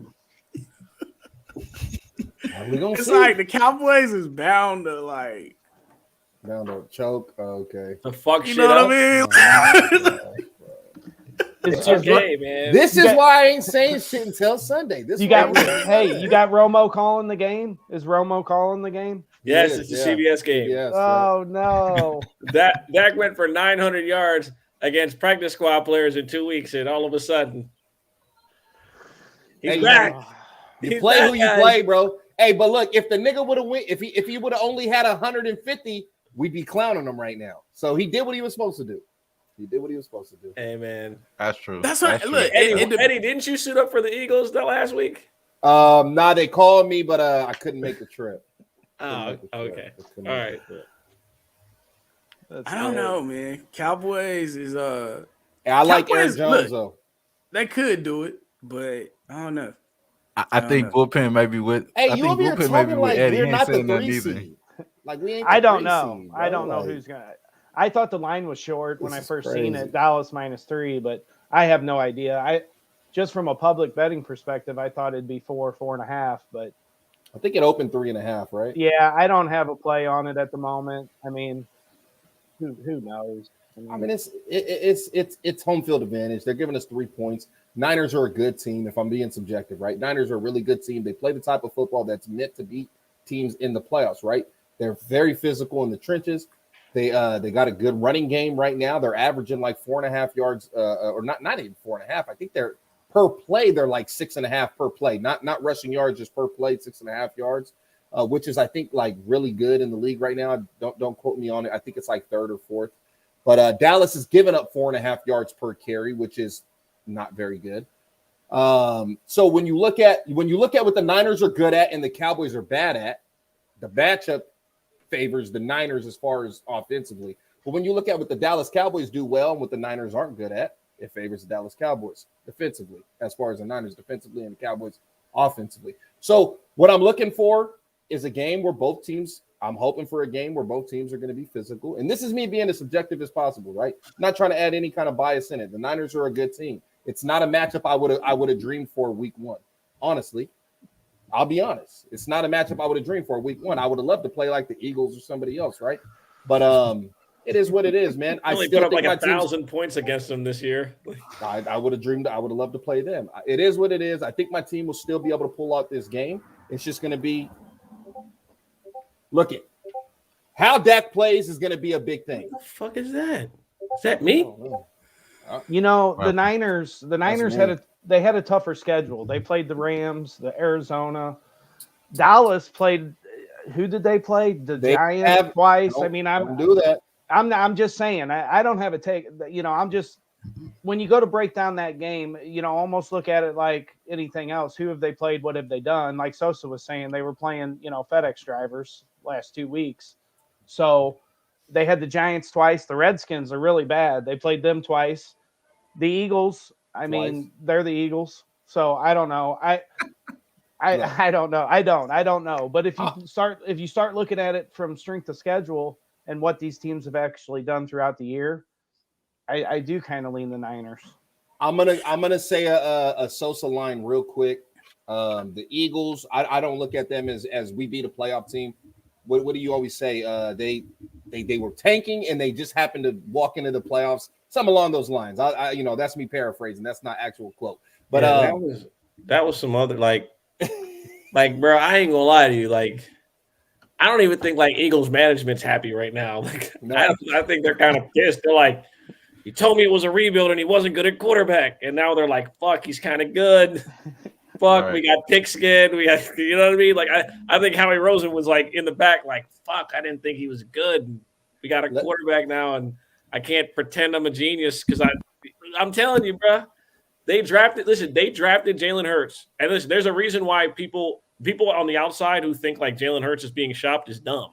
It's like the Cowboys is bound to choke. Okay. The fuck you shit know up. What I mean? It's okay, man. This is why I ain't saying shit until Sunday. You got Romo calling the game? Is Romo calling the game? Yes, it's a CBS game. Yes, oh no. Dak went for 900 yards against practice squad players in 2 weeks, and all of a sudden, he's back. You play who you play, bro. Hey, but look, if the nigga would have went, if he would have only had 150, we'd be clowning him right now. So he did what he was supposed to do. Hey, man, that's true. That's right. Look, Eddie, didn't you suit up for the Eagles that last week? Nah, they called me, but I couldn't make the trip. Oh, okay. All right. I don't know, man. Cowboys is I like Aaron Jones though. They could do it, but I don't know. I think bullpen maybe with. Hey, I you think over here bullpen talking maybe like with Eddie. we're He not ain't the saying 3 nothing either. seed. Like we ain't. I don't know. Seed, I don't know like, who's gonna. I thought the line was short when I first crazy. seen it. Dallas -3, but I have no idea. I just from a public betting perspective, I thought it'd be 4.5, but I think it opened 3.5, right? yeah, I don't have a play on it at the moment. I mean, who knows? I mean, it's home field advantage. They're giving us 3 points. Niners are a good team, if I'm being subjective, right? Niners are a really good team. They play the type of football that's meant to beat teams in the playoffs, right? They're very physical in the trenches. They got a good running game right now. They're averaging like 4.5 yards, or not even 4.5. I think they're per play. They're like 6.5 per play, not rushing yards, just per play, 6.5 yards, which is I think like really good in the league right now. Don't quote me on it. I think it's like third or fourth. But Dallas is giving up 4.5 yards per carry, which is not very good. So when you look at what the Niners are good at and the Cowboys are bad at, the matchup favors the Niners as far as offensively. But when you look at what the Dallas Cowboys do well and what the Niners aren't good at, it favors the Dallas Cowboys defensively, as far as the Niners defensively and the Cowboys offensively. So what I'm looking for is a game where both teams, I'm hoping for a game where both teams are going to be physical. And this is me being as subjective as possible, right? I'm not trying to add any kind of bias in it. The Niners are a good team. It's not a matchup I would have dreamed for week one. Honestly, I'll be honest. It's not a matchup I would have dreamed for week one. I would have loved to play like the Eagles or somebody else, right? But it is what it is, man. I only still put up think like my 1,000 points against them this year. I would have dreamed. I would have loved to play them. It is what it is. I think my team will still be able to pull out this game. It's just going to be how Dak plays is going to be a big thing. What the fuck is that? Is that me? You know, the Niners had a tougher schedule. They played the Rams, the Arizona. Dallas played. Who did they play? The Giants twice. I mean, don't do that. I'm just saying. I don't have a take. You know, I'm just when you go to break down that game, you know, almost look at it like anything else. Who have they played? What have they done? Like Sosa was saying, they were playing, you know, FedEx drivers last 2 weeks. So they had the Giants twice. The Redskins are really bad. They played them twice. The Eagles, I mean, they're the Eagles. So I don't know. I don't know. I don't know. But if you start looking at it from strength of schedule and what these teams have actually done throughout the year, I do kind of lean the Niners. I'm gonna say a Sosa line real quick. The Eagles, I don't look at them as we beat a playoff team. What do you always say? They were tanking and they just happened to walk into the playoffs. Something along those lines. I you know, that's me paraphrasing. That's not actual quote. But yeah, that was some other like bro, I ain't gonna lie to you. Like, I don't even think like Eagles management's happy right now. Like, no. I think they're kind of pissed. They're like, he told me it was a rebuild and he wasn't good at quarterback. And now they're like, fuck, he's kind of good. Fuck, right. We got pigskin. We got, you know what I mean? Like, I think Howie Roseman was like in the back, like, fuck, I didn't think he was good. We got a quarterback now, and I can't pretend I'm a genius because I'm telling you, bro. They drafted Jalen Hurts. And listen, there's a reason why people on the outside who think like Jalen Hurts is being shopped is dumb.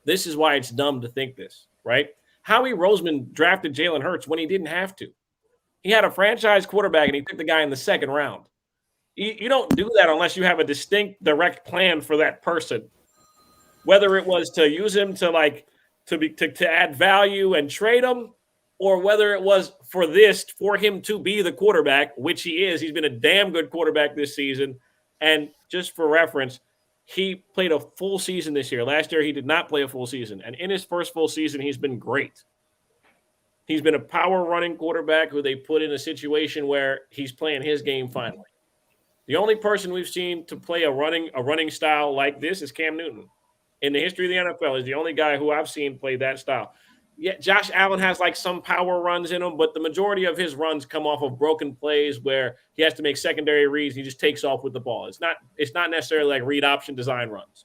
This is why it's dumb to think this, right? Howie Roseman drafted Jalen Hurts when he didn't have to. He had a franchise quarterback, and he took the guy in the second round. You don't do that unless you have a distinct, direct plan for that person. Whether it was to use him to add value and trade him, or whether it was for him to be the quarterback, which he is. He's been a damn good quarterback this season. And just for reference, he played a full season this year. Last year, he did not play a full season. And in his first full season, he's been great. He's been a power running quarterback who they put in a situation where he's playing his game finally. The only person we've seen to play a running style like this is Cam Newton. In the history of the NFL, is the only guy who I've seen play that style. Yeah, Josh Allen has like some power runs in him, but the majority of his runs come off of broken plays where he has to make secondary reads. He just takes off with the ball. It's not necessarily like read option design runs,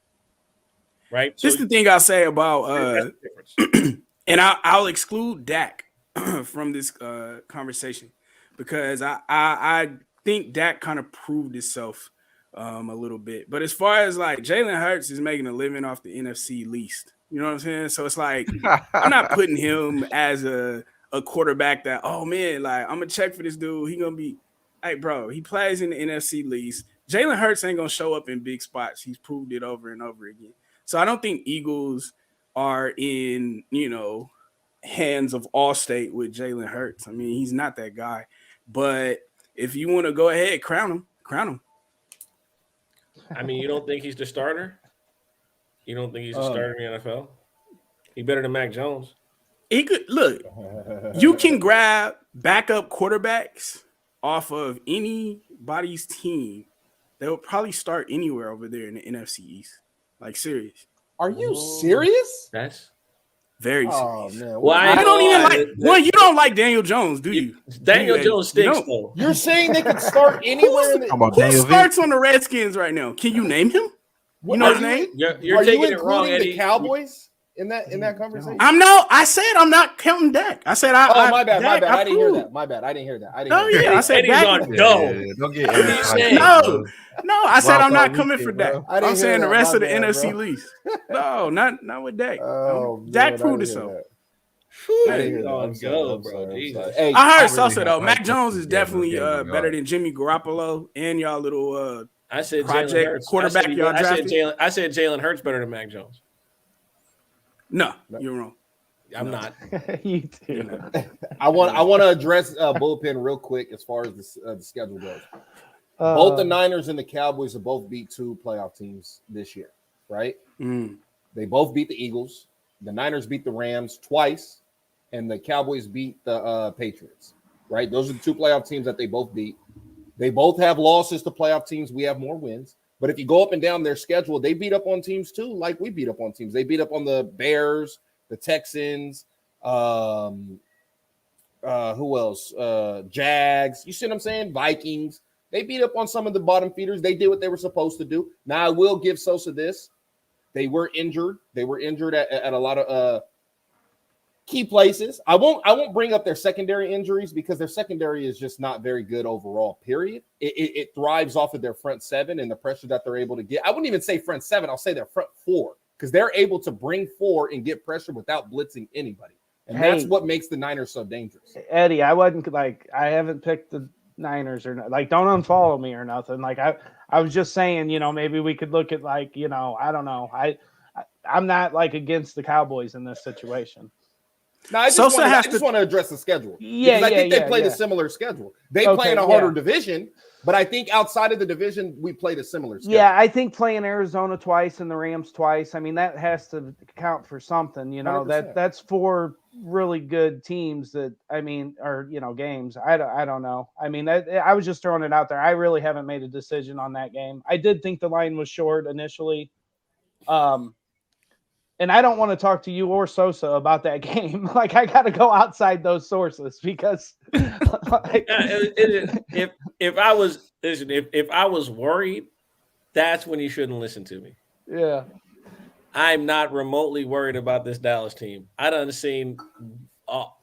right? This is the thing I'll say about and I'll exclude Dak from this conversation because I think Dak kind of proved itself a little bit. But as far as like Jalen Hurts is making a living off the NFC least, you know what I'm saying? So it's like I'm not putting him as a quarterback that, oh man, like I'm gonna check for this dude. He gonna be, hey bro, he plays in the NFC least. Jalen Hurts ain't gonna show up in big spots. He's proved it over and over again. So I don't think Eagles are in, hands of Allstate with Jalen Hurts. I mean, he's not that guy. But if you want to go ahead, crown him. I mean, you don't think he's the starter? You don't think he's the starter in the NFL? He better than Mac Jones. He could look. You can grab backup quarterbacks off of anybody's team. They will probably start anywhere over there in the NFC East. Like serious. Are you serious? That's very Oh serious. man. Well, I don't even like. Well, you don't like Daniel Jones, do you? Daniel Jones stinks though. You're saying they could start anywhere in the Who starts on the Redskins right now? Can you name him? You know his name? You're Are taking you it wrong, including Eddie. the Cowboys in that conversation? I said I'm not counting Dak. I said my bad. Dak, I didn't hear approved. that. My bad. I didn't hear that. I said Eddie's Dak. on go. Don't get No, I said I'm not coming for Dak. I didn't I'm saying hear the rest that. of the My bad, NFC bro. least. No, not with Dak. Oh, Dak man, proved I didn't itself. hear that. Whew, I didn't hear that. on I'm go, sorry, bro. I'm Jesus. sorry. Hey, I heard really Sosa though. have Mac like Jones is yeah, definitely yeah, better than Jimmy Garoppolo and y'all little I said project Jalen Hurts. quarterback y'all drafted. I said Jalen Hurts better than Mac Jones. No, you're wrong. I'm not. You too. I want to address bullpen real quick as far as the schedule goes. Both the Niners and the Cowboys have both beat two playoff teams this year, right? They both beat the Eagles. The Niners beat the Rams twice, and the Cowboys beat the Patriots, right? Those are the two playoff teams that they both beat. They both have losses to playoff teams. We have more wins. But if you go up and down their schedule, they beat up on teams too, like we beat up on teams. They beat up on the Bears, the Texans, who else? Jags. You see what I'm saying? Vikings. They beat up on some of the bottom feeders. They did what they were supposed to do. Now, I will give Sosa this. They were injured. They were injured at a lot of key places. I won't bring up their secondary injuries because their secondary is just not very good overall, period. It thrives off of their front seven and the pressure that they're able to get. I wouldn't even say front seven. I'll say their front four because they're able to bring four and get pressure without blitzing anybody. And that's what makes the Niners so dangerous. Eddie, I haven't picked the Niners or like, don't unfollow me or nothing. Like I was just saying, maybe we could look at like, I don't know. I'm not like against the Cowboys in this situation. No, I just want to address the schedule. Yeah, because I think they played a similar schedule. They play in a harder division, but I think outside of the division, we played a similar schedule. Yeah, I think playing Arizona twice and the Rams twice. I mean, that has to count for something. 100%. That's four really good teams that are games. I don't know. I mean, I was just throwing it out there. I really haven't made a decision on that game. I did think the line was short initially. And I don't want to talk to you or Sosa about that game. Like, I got to go outside those sources because if I was worried, that's when you shouldn't listen to me. Yeah. I'm not remotely worried about this Dallas team. I done seen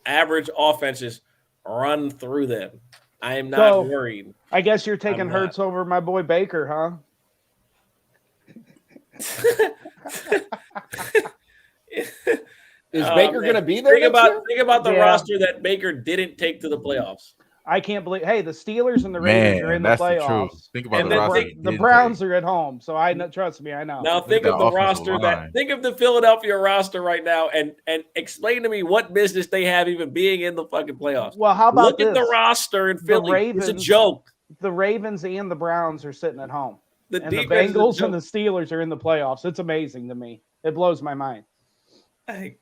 average offenses run through them. I am not worried. I guess you're taking Hurts over my boy Baker, huh? Is Baker going to be there? Think about the roster that Baker didn't take to the playoffs. I can't believe. Hey, the Steelers and the Ravens are in the playoffs. Think about the Browns are at home, so trust me, I know. Now think of the roster think of the Philadelphia roster right now, and explain to me what business they have even being in the fucking playoffs. Well, how about look at the roster in Philly? It's a joke. The Ravens and the Browns are sitting at home. The Bengals and the Steelers are in the playoffs. It's amazing to me. It blows my mind. Hey.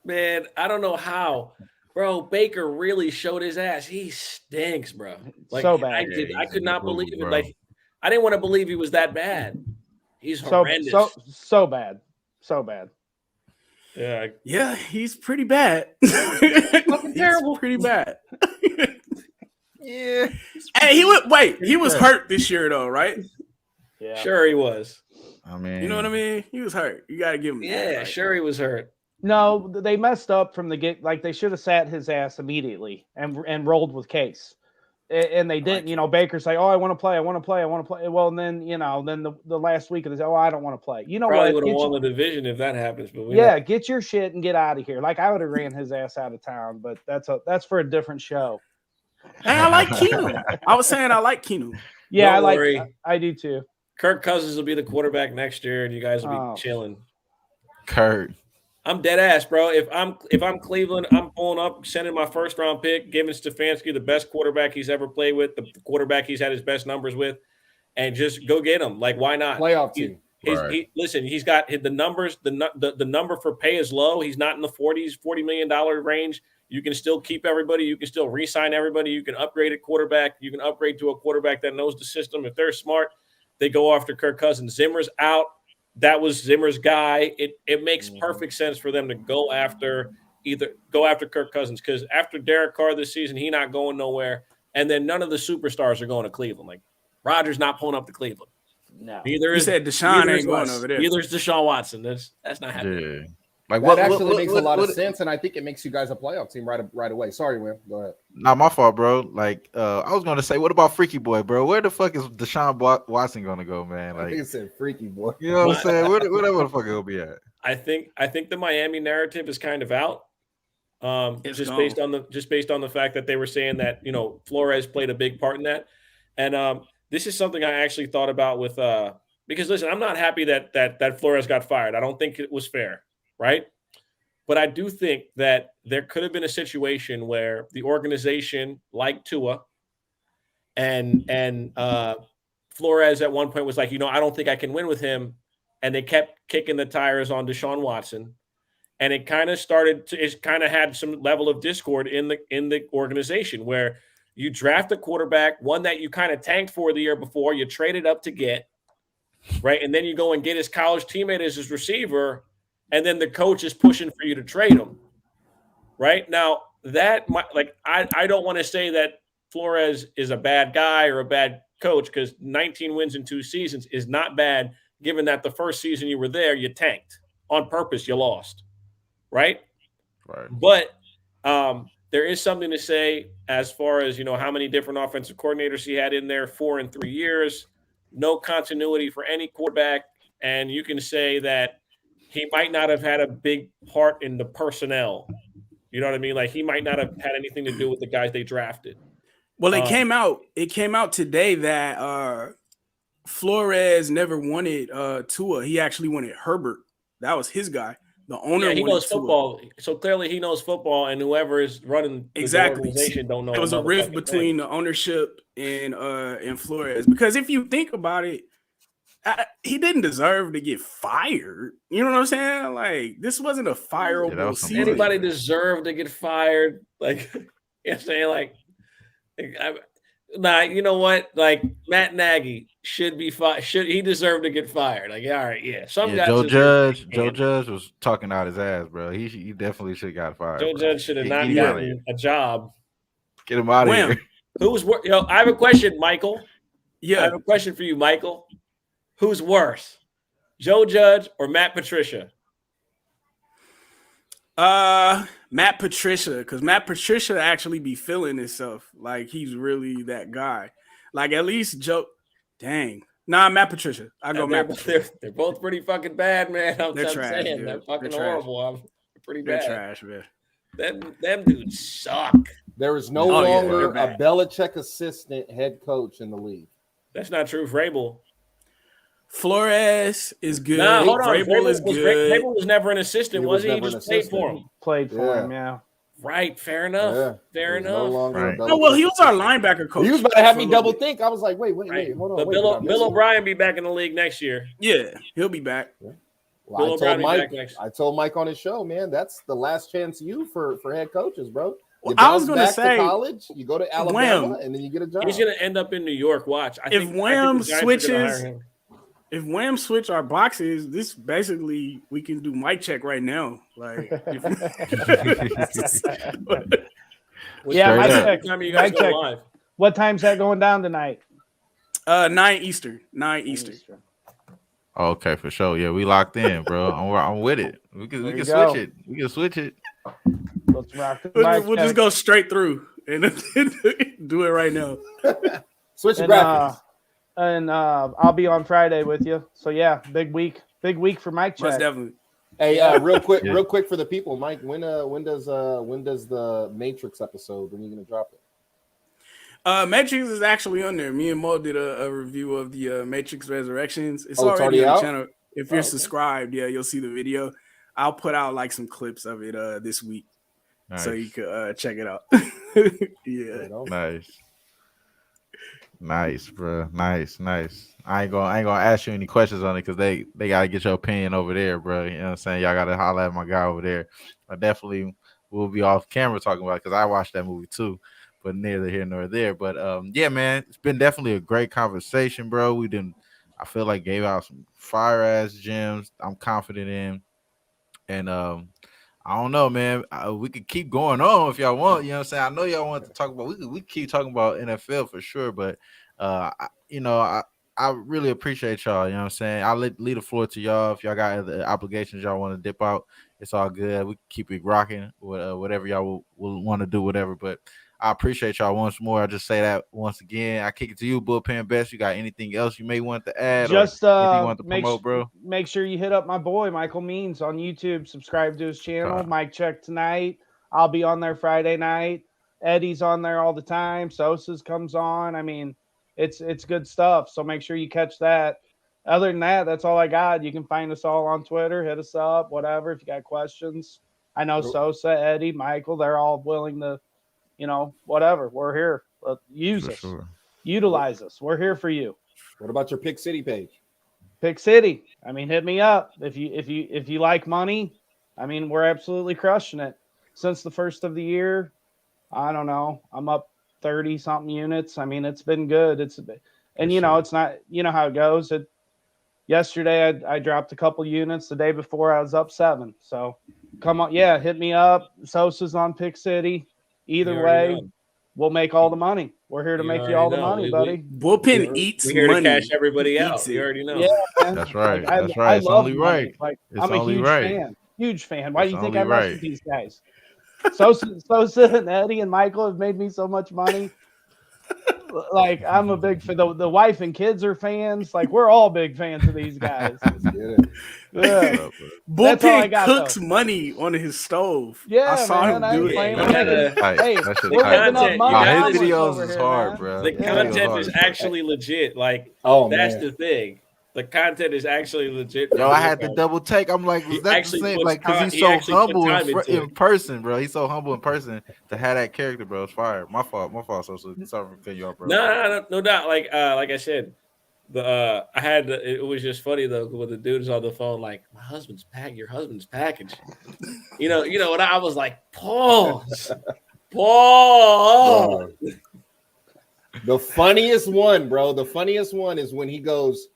Man, I don't know how. Bro, Baker really showed his ass. He stinks, bro. Like So bad. I He's could in the not believe boo-boo, it. bro. Like I didn't want to believe he was that bad. He's So horrendous. so bad. So bad. Yeah. Yeah, he's pretty bad. Fucking terrible. Pretty bad. Yeah. Hey, he was hurt this year though, right? Yeah. Sure he was. I mean, You know what I mean? He was hurt. You gotta give him that. Yeah, Like, sure he was hurt. No, they messed up from the get. Like they should have sat his ass immediately and rolled with Case, and they didn't. You know, Baker's like, "Oh, I want to play. I want to play. I want to play." Well, and then then the last week of the, "Oh, I don't want to play." You know Probably what? would have won the division if that happens. But Get your shit and get out of here. Like I would have ran his ass out of town, but that's for a different show. Hey, I like Keenum. I was saying I like Keenum. Yeah, Don't worry. I do too. Kirk Cousins will be the quarterback next year, and you guys will be Oh. chilling. Kurt. I'm dead ass, bro. If I'm Cleveland, I'm pulling up, sending my first round pick, giving Stefanski the best quarterback he's ever played with, the quarterback he's had his best numbers with, and just go get him. Like, why not? Playoff team. Listen, he's got the numbers. The number for pay is low. He's not in the $40 million range. You can still keep everybody. You can still re-sign everybody. You can upgrade at quarterback. You can upgrade to a quarterback that knows the system. If they're smart, they go after Kirk Cousins. Zimmer's out. That was Zimmer's guy. It makes perfect sense for them to go after Kirk Cousins, because after Derek Carr this season, he not going nowhere. And then none of the superstars are going to Cleveland. Like Rodgers not pulling up to Cleveland. No. Neither You is said Deshaun neither ain't is going Russ. over there. Neither is Deshaun Watson. That's not happening. Yeah. Like That actually makes a lot of sense, and I think it makes you guys a playoff team right away. Sorry, Wim. Go ahead. Not my fault, bro. Like, I was gonna say, what about Freaky Boy, bro? Where the fuck is Deshaun Watson gonna go, man? I Like, think it said freaky boy. you know what I'm saying? Where that motherfucker gonna be at? I think the Miami narrative is kind of out. It's Just gone. based on the fact that they were saying that Flores played a big part in that, and this is something I actually thought about with because listen, I'm not happy that Flores got fired. I don't think it was fair, right? But I do think that there could have been a situation where the organization, like Tua, and Flores at one point was like, I don't think I can win with him, and they kept kicking the tires on Deshaun Watson. And it kind of had some level of discord in the organization where you draft a quarterback, one that you kind of tanked for the year before, you traded up to get, right? And then you go and get his college teammate as his receiver, and then the coach is pushing for you to trade him, right? Now, I don't want to say that Flores is a bad guy or a bad coach, because 19 wins in 2 seasons is not bad, given that the first season you were there, you tanked. On purpose, you lost. Right. But there is something to say as far as, how many different offensive coordinators he had in there, 4 in 3 years, no continuity for any quarterback. And you can say that he might not have had a big part in the personnel. You know what I mean? Like, he might not have had anything to do with the guys they drafted. Well, it came out today that Flores never wanted Tua. He actually wanted Herbert. That was his guy. The owner, he knows football, so clearly he knows football, and whoever is running the organization don't know. There was a rift between the ownership and Flores, because if you think about it, he didn't deserve to get fired. You know what I'm saying? Like, this wasn't a fireable season. Anybody deserved to get fired? Like, you know what I'm saying? Nah, you know what? Like, Matt Nagy should be fired. He deserve to get fired? Like, all right, yeah. Some guys. Joe Judge was talking out his ass, bro. He definitely should have got fired. Joe Judge should have not gotten a job. Get him out of here. Who's worse? I have a question, Michael. Yeah, I have a question for you, Michael. Who's worse, Joe Judge or Matt Patricia? Matt Patricia, because Matt Patricia actually be feeling himself. Like, he's really that guy. Like, at least Joe. Dang. Nah, Matt Patricia. I go Matt Patricia. They're both pretty fucking bad, man. They're trash, saying dude. they're fucking They're horrible. They're pretty bad. They're trash, man. Them dudes suck. There is no longer a Belichick assistant head coach in the league. That's not true. Vrabel. Flores is good. Nah, hold on. Vrabel is good. Vrabel was never an assistant, was he? He just played for him. Played for him, yeah. Right. Fair enough. Yeah. Fair enough. No, well, he was our linebacker coach. He was about to have me double think. I was like, wait, hold on. But Bill O'Brien be back in the league next year. Yeah, he'll be back. Yeah. Well, Bill O'Reilly back next. I told Mike on his show, man, that's the last chance for head coaches, bro. Well, You I was bounce gonna back say, to college, you go to Alabama, Wham. and then you get a job. He's going to end up in New York. Watch. I think If the Giants are Wham gonna hire him. if Wham switch our boxes, this basically we can do mic check right now. Like, Yeah, mic up. check. Time you guys Mic go check. live. What time's that going down tonight? 9 Eastern. 9 Eastern. Okay, for sure. Yeah, we locked in, bro. I'm with it. We can There you switch go. it. We can switch it. Let's rock the We'll mic just check. go straight through and do it right now. Switch the And, graphics. I'll be on Friday with you. So yeah, big week for mic Most check. definitely. Hey, real Yeah. quick for the people, Mike. When does the Matrix episode? When are you gonna drop it? Matrix is actually on there. Me and Mo did a review of the Matrix Resurrections. It's Oh, it's already already on out? the channel. If you're okay. subscribed, yeah, you'll see the video. I'll put out like some clips of it this week, so you could check it out. Yeah. Right on. Nice, bro. Nice. I ain't gonna ask you any questions on it because they gotta get your opinion over there, bro. You know what I'm saying? Y'all gotta holler at my guy over there. I definitely will be off camera talking about it because I watched that movie too, but neither here nor there. But yeah, man, it's been definitely a great conversation, bro. I feel like gave out some fire ass gems. I'm confident in, and I don't know, man. We could keep going on if y'all want. You know what I'm saying? I know y'all want to talk about. We keep talking about NFL for sure, but I really appreciate y'all. You know what I'm saying? I'll leave the floor to y'all. If y'all got other obligations y'all want to dip out, it's all good. We can keep it rocking. Whatever y'all will want to do, whatever. But I appreciate y'all once more. I just say that once again. I kick it to you, Bullpen Best. You got anything else you may want to add, Just or anything you want to promote, bro? make sure you hit up my boy Michael Means on YouTube. Subscribe to his channel. Mic check tonight. I'll be on there Friday night. Eddie's on there all the time. Sosa's comes on. I mean, it's good stuff. So make sure you catch that. Other than that, that's all I got. You can find us all on Twitter. Hit us up, whatever. If you got questions, I know Sosa, Eddie, Michael, they're all willing to, whatever. We're here. Use For us. sure. Utilize us. We're here for you. What about your Pick City page? Pick City. I mean, hit me up if you like money. I mean, we're absolutely crushing it. Since the first of the year, I don't know. I'm up 30 something units. I mean, it's been good. It's not, how it goes. Yesterday I dropped a couple units. The day before I was up 7. So come on, yeah, hit me up. Sosa's on Pick City. Either way, we'll make all the money. We're here to make you all the money, buddy. Bullpen eats We're here money. to cash everybody out. Eats You it. already know. Yeah, man. That's right. Like, That's right. I It's love only money. right. Like, It's I'm a only huge right. fan. Huge fan. Why It's do you think only I mess right. with these guys? Sosa and Eddie and Michael have made me so much money. Like, I'm a big fan. The wife and kids are fans. Like, we're all big fans of these guys. Let's get it. Yeah. That's all I Bullpen got, cooks though. money on his stove. Yeah, I saw man, him I do ain't it. playing You with gotta- it. Hey, That shit we're tight. whipping up money. You gotta- his videos over is here, hard, man. bro. The His videos content hard is as fuck. actually legit. Like, Oh that's man, the thing. The content is actually legit. Yo, I had to double take. I'm like, was He that the actually same? puts Like, because time- he's he so actually put humble time into in it. person, bro. He's so humble in person to have that character, bro. It's fire. My fault. So sorry for cutting you off, bro. No doubt. Like I said, it was just funny though when the dude is on the phone like, my husband's pack, your husband's package. You know, and I was like, pause. Bro. The funniest one, bro. The funniest one is when he goes,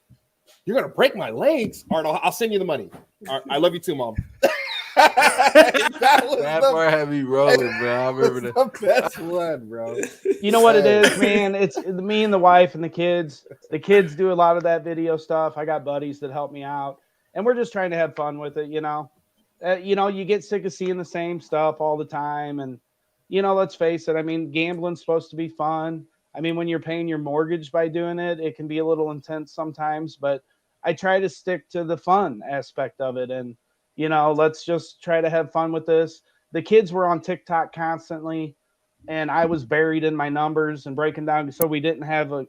"You're gonna break my legs, or I'll send you the money." I love you too, Mom. That part had me rolling, bro. I remember that. The best one, bro. You know what it is, man? It's me and the wife and the kids. The kids do a lot of that video stuff. I got buddies that help me out, and we're just trying to have fun with it. You get sick of seeing the same stuff all the time, and let's face it. I mean, gambling's supposed to be fun. I mean, when you're paying your mortgage by doing it, it can be a little intense sometimes. But I try to stick to the fun aspect of it, and let's just try to have fun with this. The kids were on TikTok constantly, and I was buried in my numbers and breaking down, so we didn't have a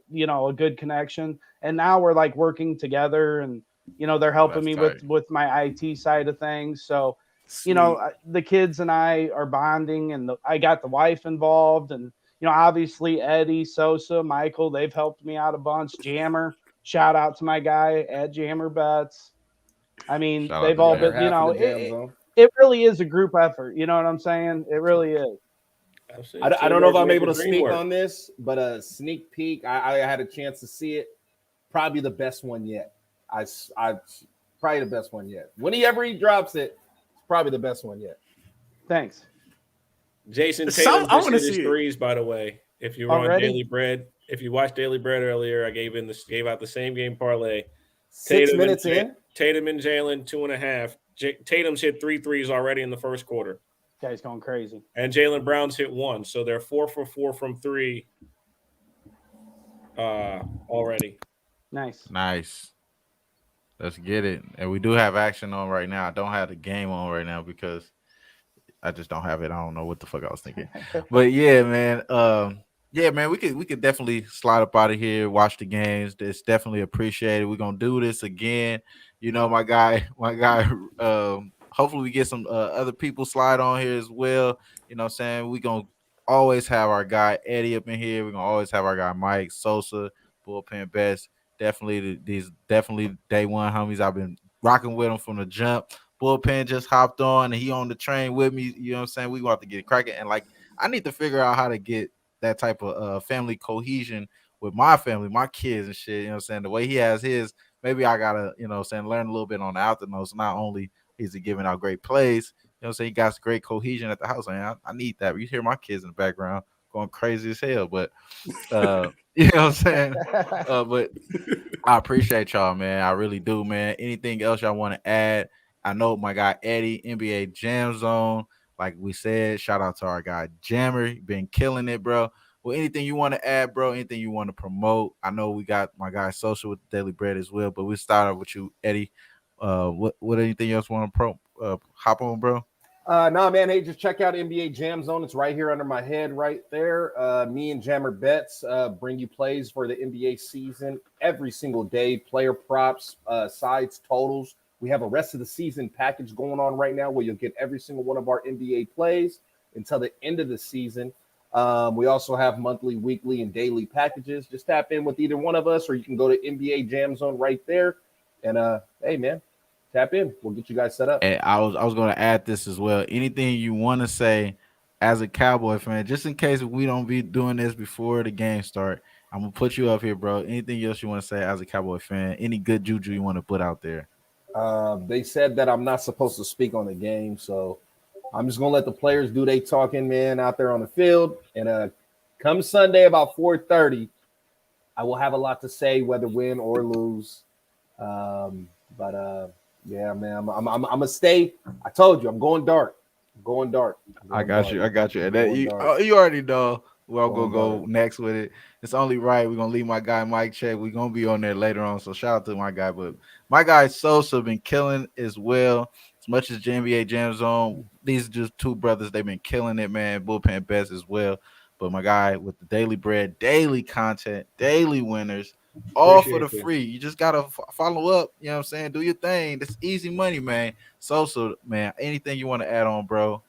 good connection. And now we're like working together, and they're helping me with my IT side of things. So the kids and I are bonding, and I got the wife involved, and obviously Eddie, Sosa, Michael, they've helped me out a bunch. Jammer, shout out to my guy at Jammer Bets. I mean, Shout out they've to all Jam. been, you Half of know, the jam zone. it really is a group effort. You know what I'm saying? It really is. I don't know if I'm Make able the to dream speak work. on this, but a sneak peek. I had a chance to see it. Probably the best one yet. I probably the best one yet. Whenever he drops it, it's probably the best one yet. Thanks. Jason Some- Tatum I just wanna hit his see it. threes, by the way. If you were on Already? Daily Bread, if you watched Daily Bread earlier, I gave out the same game parlay. 6 minutes in. Tatum and Jalen 2.5. Tatum's hit 3 threes already in the first quarter, Guy's going crazy. and Jalen Brown's hit 1, so they're 4 for 4 from 3 already. Nice. Nice. Let's get it. And we do have action on right now. I don't have the game on right now because I just don't have it. I don't know what the fuck I was thinking. But yeah, man. Yeah, man, we could definitely slide up out of here, watch the games. It's definitely appreciated. We're gonna do this again. You know, my guy. Hopefully we get some other people slide on here as well. You know what I'm saying? We're gonna always have our guy Eddie up in here. We're gonna always have our guy Mike Sosa, bullpen best. Definitely these definitely day one homies. I've been rocking with them from the jump. Bullpen just hopped on and he on the train with me. You know what I'm saying? We want to get it cracking. And like I need to figure out how to get that type of family cohesion with my family, my kids and shit. You know what I'm saying? The way he has his, maybe I gotta, you know what I'm saying, learn a little bit on the out the nose. Not only is he giving out great plays, you know what I'm saying, he got great cohesion at the house. Man, I need that. You hear my kids in the background going crazy as hell, but you know what I'm saying? But I appreciate y'all, man. I really do, man. Anything else y'all want to add? I know my guy Eddie, NBA Jam Zone. Like we said, shout out to our guy Jammer. Been killing it, bro. Well, anything you want to add, bro? Anything you want to promote? I know we got my guy Social with Daily Bread as well, but we start off with you, Eddie. What anything else want to hop on, bro? No, man. Hey, just check out NBA Jam Zone. It's right here under my head, right there. Me and Jammer Bets bring you plays for the NBA season every single day. Player props, sides, totals. We have a rest of the season package going on right now where you'll get every single one of our NBA plays until the end of the season. We also have monthly, weekly, and daily packages. Just tap in with either one of us, or you can go to NBA Jam Zone right there. And hey, man, tap in. We'll get you guys set up. And I was going to add this as well. Anything you want to say as a Cowboy fan, just in case we don't be doing this before the game start, I'm gonna put you up here, bro. Anything else you want to say as a Cowboy fan? Any good juju you want to put out there? They said that I'm not supposed to speak on the game, so I'm just gonna let the players do their talking, man, out there on the field. And come Sunday about 4:30, I will have a lot to say, whether win or lose. But yeah, man, I'm gonna stay. I told you, I'm going dark. I'm going dark. I got you. And that, Going you, dark. you already know where I'm Going gonna go dark. next with it. It's only right. We're gonna leave my guy Mike check. We're gonna be on there later on. So shout out to my guy. But my guy Sosa been killing as well. As much as NBA Jam Zone, these are just two brothers. They've been killing it, man. Bullpen best as well. But my guy with the daily bread, daily content, daily winners, all for the Appreciate you. free. You just gotta follow up. You know what I'm saying? Do your thing. That's easy money, man. Sosa, man. Anything you want to add on, bro?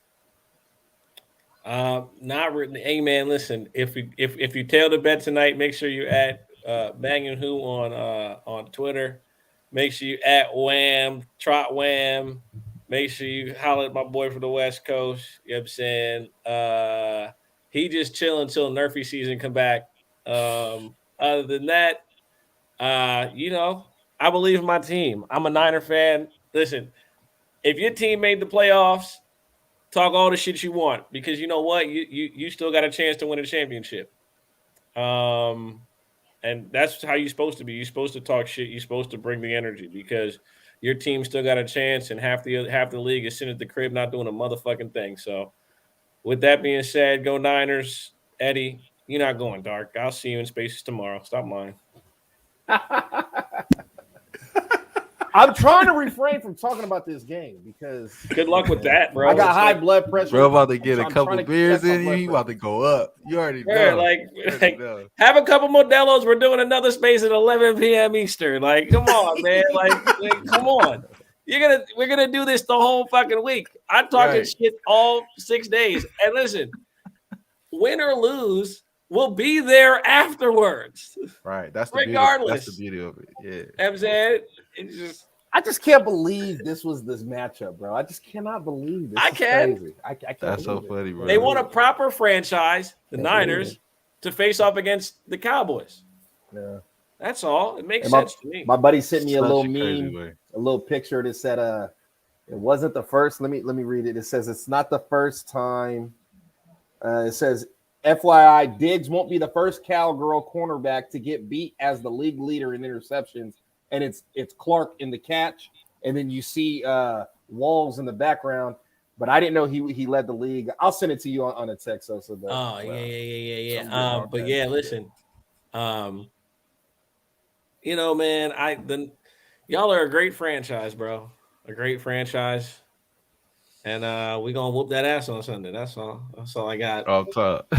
Not really. Hey man, listen. If you tail the bet tonight, make sure you add Bangin Who on Twitter. Make sure you add Wham, TrotWAM. Make sure you holler at my boy from the West Coast. You know what I'm saying? He just chill until Nerfy season come back. Other than that, you know, I believe in my team. I'm a Niner fan. Listen, if your team made the playoffs, talk all the shit you want because you know what, you still got a chance to win a championship. And that's how you're supposed to be. You're supposed to talk shit. You're supposed to bring the energy because your team still got a chance, and half the league is sitting at the crib not doing a motherfucking thing. So, with that being said, go Niners, Eddie. You're not going dark. I'll see you in Spaces tomorrow. Stop lying. I'm trying to refrain from talking about this game because Good luck with that, bro. I got It's high like, blood pressure. Bro, about to get a I'm couple trying to beers check my in you. blood You about to pressure. go up. You already yeah, know. like, You already know. have a couple Modelo's. We're doing another space at 11 p.m. Eastern. Like, come on, man. Like, come on. We're gonna do this the whole fucking week. I'm talking Right. shit all 6 days. And listen, win or lose, we'll be there afterwards. Right. That's the Regardless. beauty of it. Yeah. You know what I'm saying? It's just I just can't believe this was this matchup, bro. I just cannot believe this. I can. Crazy. I can't. That's so believe it. funny, bro. They want a proper franchise, the Can't believe Niners, it. to face off against the Cowboys. Yeah. That's all. It makes And sense to me. My buddy sent me a Such little crazy meme, way. a little picture that said, it wasn't the first. Let me read it. It says it's not the first time. It says, FYI, Diggs won't be the first cowgirl cornerback to get beat as the league leader in interceptions, and it's Clark in the catch, and then you see Walls in the background. But I didn't know he led the league. I'll send it to you on a text. So that, yeah. But yeah, listen. You know, man, y'all are a great franchise, bro. A great franchise. And we're gonna whoop that ass on Sunday. That's all. That's all I got. Off top.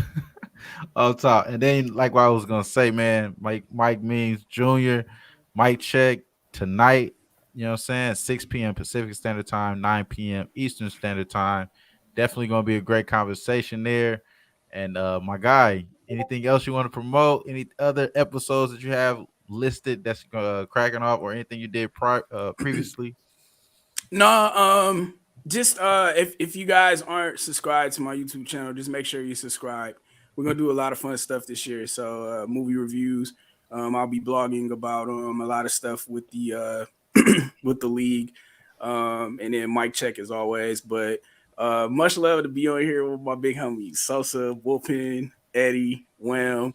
Off top. And then, like what I was gonna say, man, Mike Means Jr., Mike check tonight. You know what I'm saying? 6 p.m. Pacific Standard Time, 9 p.m. Eastern Standard Time. Definitely gonna be a great conversation there. And my guy, anything else you want to promote? Any other episodes that you have listed that's cracking off, or anything you did previously? No, just if you guys aren't subscribed to my YouTube channel, just make sure you subscribe. We're gonna do a lot of fun stuff this year. So movie reviews. I'll be blogging about a lot of stuff with the with the league. And then Mike check as always. But much love to be on here with my big homies Sosa, Bullpen, Eddie, Wham.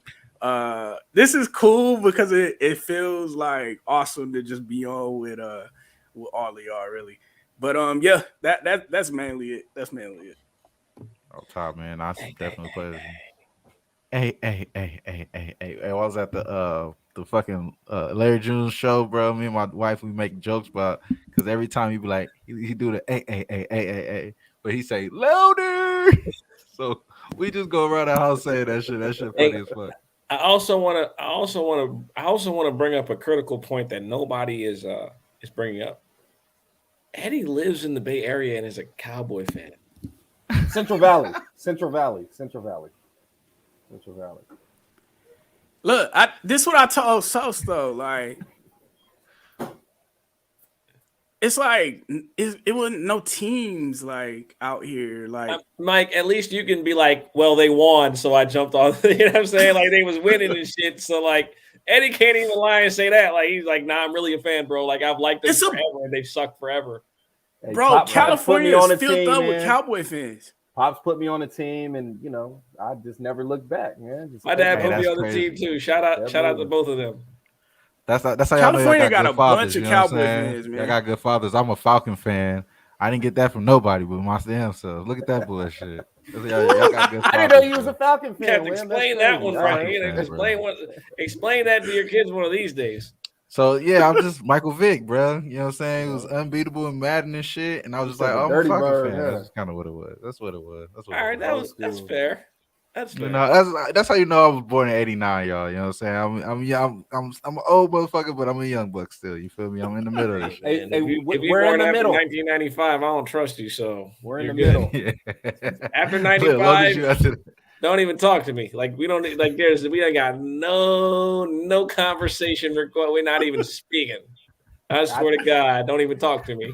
This is cool because it feels like awesome to just be on with all of y'all really. But yeah, that's mainly it. That's mainly it. Off top, man. I definitely play. Hey, I was at the fucking Larry June's show, bro. Me and my wife, we make jokes about, because every time he be like, he do the hey, but he say louder. So we just go around the house saying that shit. That shit funny as fuck. I also want to bring up a critical point that nobody is bringing up. Eddie lives in the Bay Area and is a Cowboy fan. Central Valley. Look, this is what I told Sos though. Like, it's like it wasn't no teams like out here. Like, Mike, at least you can be like, well, they won, so I jumped on. You know what I'm saying? Like, they was winning and shit. So like, Eddie can't even lie and say that. Like, he's like, nah, I'm really a fan, bro. Like, I've liked them forever, and they've sucked forever. Hey, bro, California is filled up with Cowboy fans. Pops put me on the team, and I just never looked back, man. My dad put me on the team too. Shout out to both of them. That's how California y'all got a fathers, bunch of Cowboy fans, man. I got good fathers. I'm a Falcon fan. I didn't get that from nobody but my damn self. Look at that bullshit. Y'all got good fathers, I didn't know you was a Falcon fan. You have to explain that one, Frank. Explain that to your kids one of these days. So yeah, I'm just Michael Vick, bro. You know what I'm saying? It was unbeatable in Madden and shit, and I was just like, oh, I'm a Falcon fan. That's kind of what it was. That's what it was. All right, that's fair. That's fair. You know, that's how you know I was born in '89, y'all. You know what I'm saying? I'm young. I'm an old motherfucker, but I'm a young buck still. You feel me? I'm in the middle of this shit. If you we're in the middle. 1995, I don't trust you, so we're in the middle. After 95. Don't even talk to me. Like, we don't like. We ain't got no conversation. We're not even speaking. I swear to God, don't even talk to me.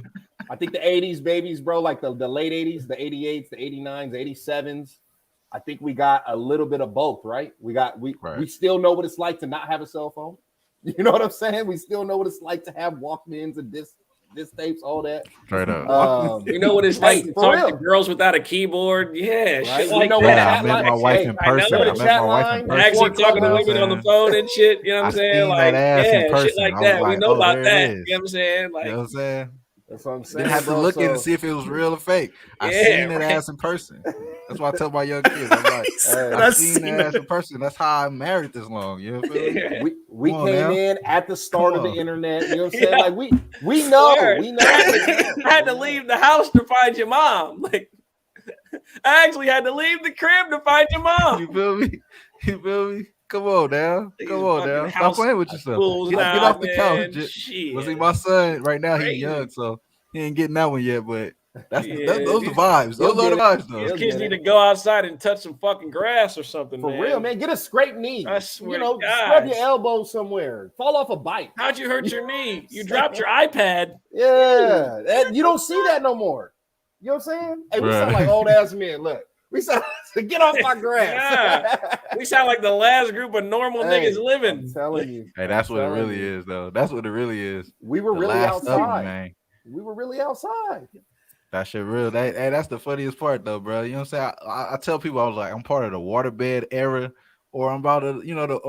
I think the '80s babies, bro, like the late '80s, the '88s, the '89s, the '87s. I think we got a little bit of both, right? We still know what it's like to not have a cell phone. You know what I'm saying? We still know what it's like to have Walkmans and disc tapes, all that. Straight up. You know what it's like to talk to girls without a keyboard. Yeah, right? Shit like that. I met my wife in person. Actually talking to women on the phone and shit. You know what I'm saying? Like, shit like that. We know about that. You know what I'm saying? Like, you know what I'm saying? That's what I'm saying. Didn't have to look in to see if it was real or fake. I seen that ass in person. That's why I tell my young kids. I'm like, I seen that ass in person. That's how I married this long. You know what I mean? We came in at the start of the internet. You know what I'm saying? Like we know. We know. I had to leave the house to find your mom. Like, I actually had to leave the crib to find your mom. You feel me? You feel me? Come on now. Come on now. Stop playing with yourself. Get off the couch. Was he my son? Right now he's young, so he ain't getting that one yet. But Those Yeah, the vibes. Those You'll are the get vibes, though. these He'll kids get need it. to go outside and touch some fucking grass or something, For man. real, man. Get a scraped knee. I swear You know, to God. scrub your elbow somewhere. Fall off a bike. How'd you hurt your knee? You dropped your iPad. Yeah. You don't see that no more. You know what I'm saying? Hey, we sound like old ass men. Look, we sound get off my grass. We sound like the last group of normal niggas living. I'm telling you. Hey, that's what it really is, though. That's what it really is. We were The really last of 'em, outside. man. We were really outside. That shit real. That's the funniest part, though, bro. You know what I'm saying? I tell people I was like, I'm part of the waterbed era, or I'm about to, you know, the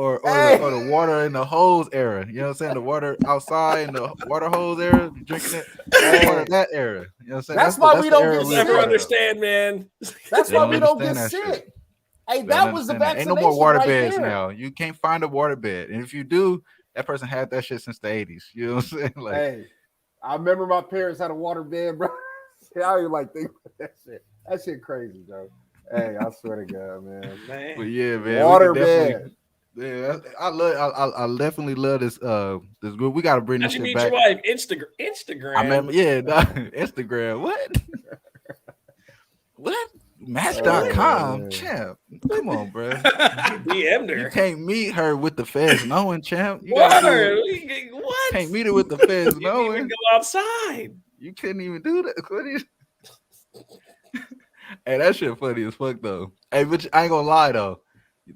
water in the hose era. You know what I'm saying? The water outside and the water hose era, drinking it. I'm part of that era. You know what I'm saying? That's why we don't get You'll sick. never understand, man. That's why we don't get understand that sick. Hey, They that don't was the understand that. vaccination. Ain't no more water right beds there. now. You can't find a water bed, and if you do, that person had that shit since the 80s. You know what I'm saying? Like, Hey, I remember my parents had a water bed, bro. I was like, think about that shit. That shit crazy, bro. Hey, I swear to God, man. but yeah, man, Water bed. Yeah, I definitely love this this group. We got to bring How'd this you shit meet back. your wife? Instagram. I remember, yeah, Instagram. What? What? Match.com, champ. Come on, bro. DM'd her. You can't meet her with the feds knowing, champ. You What? what? Can't meet her with the feds You didn't even knowing. go outside. You couldn't even do that. What is- Hey, that shit funny as fuck though. Hey, but I ain't gonna lie though.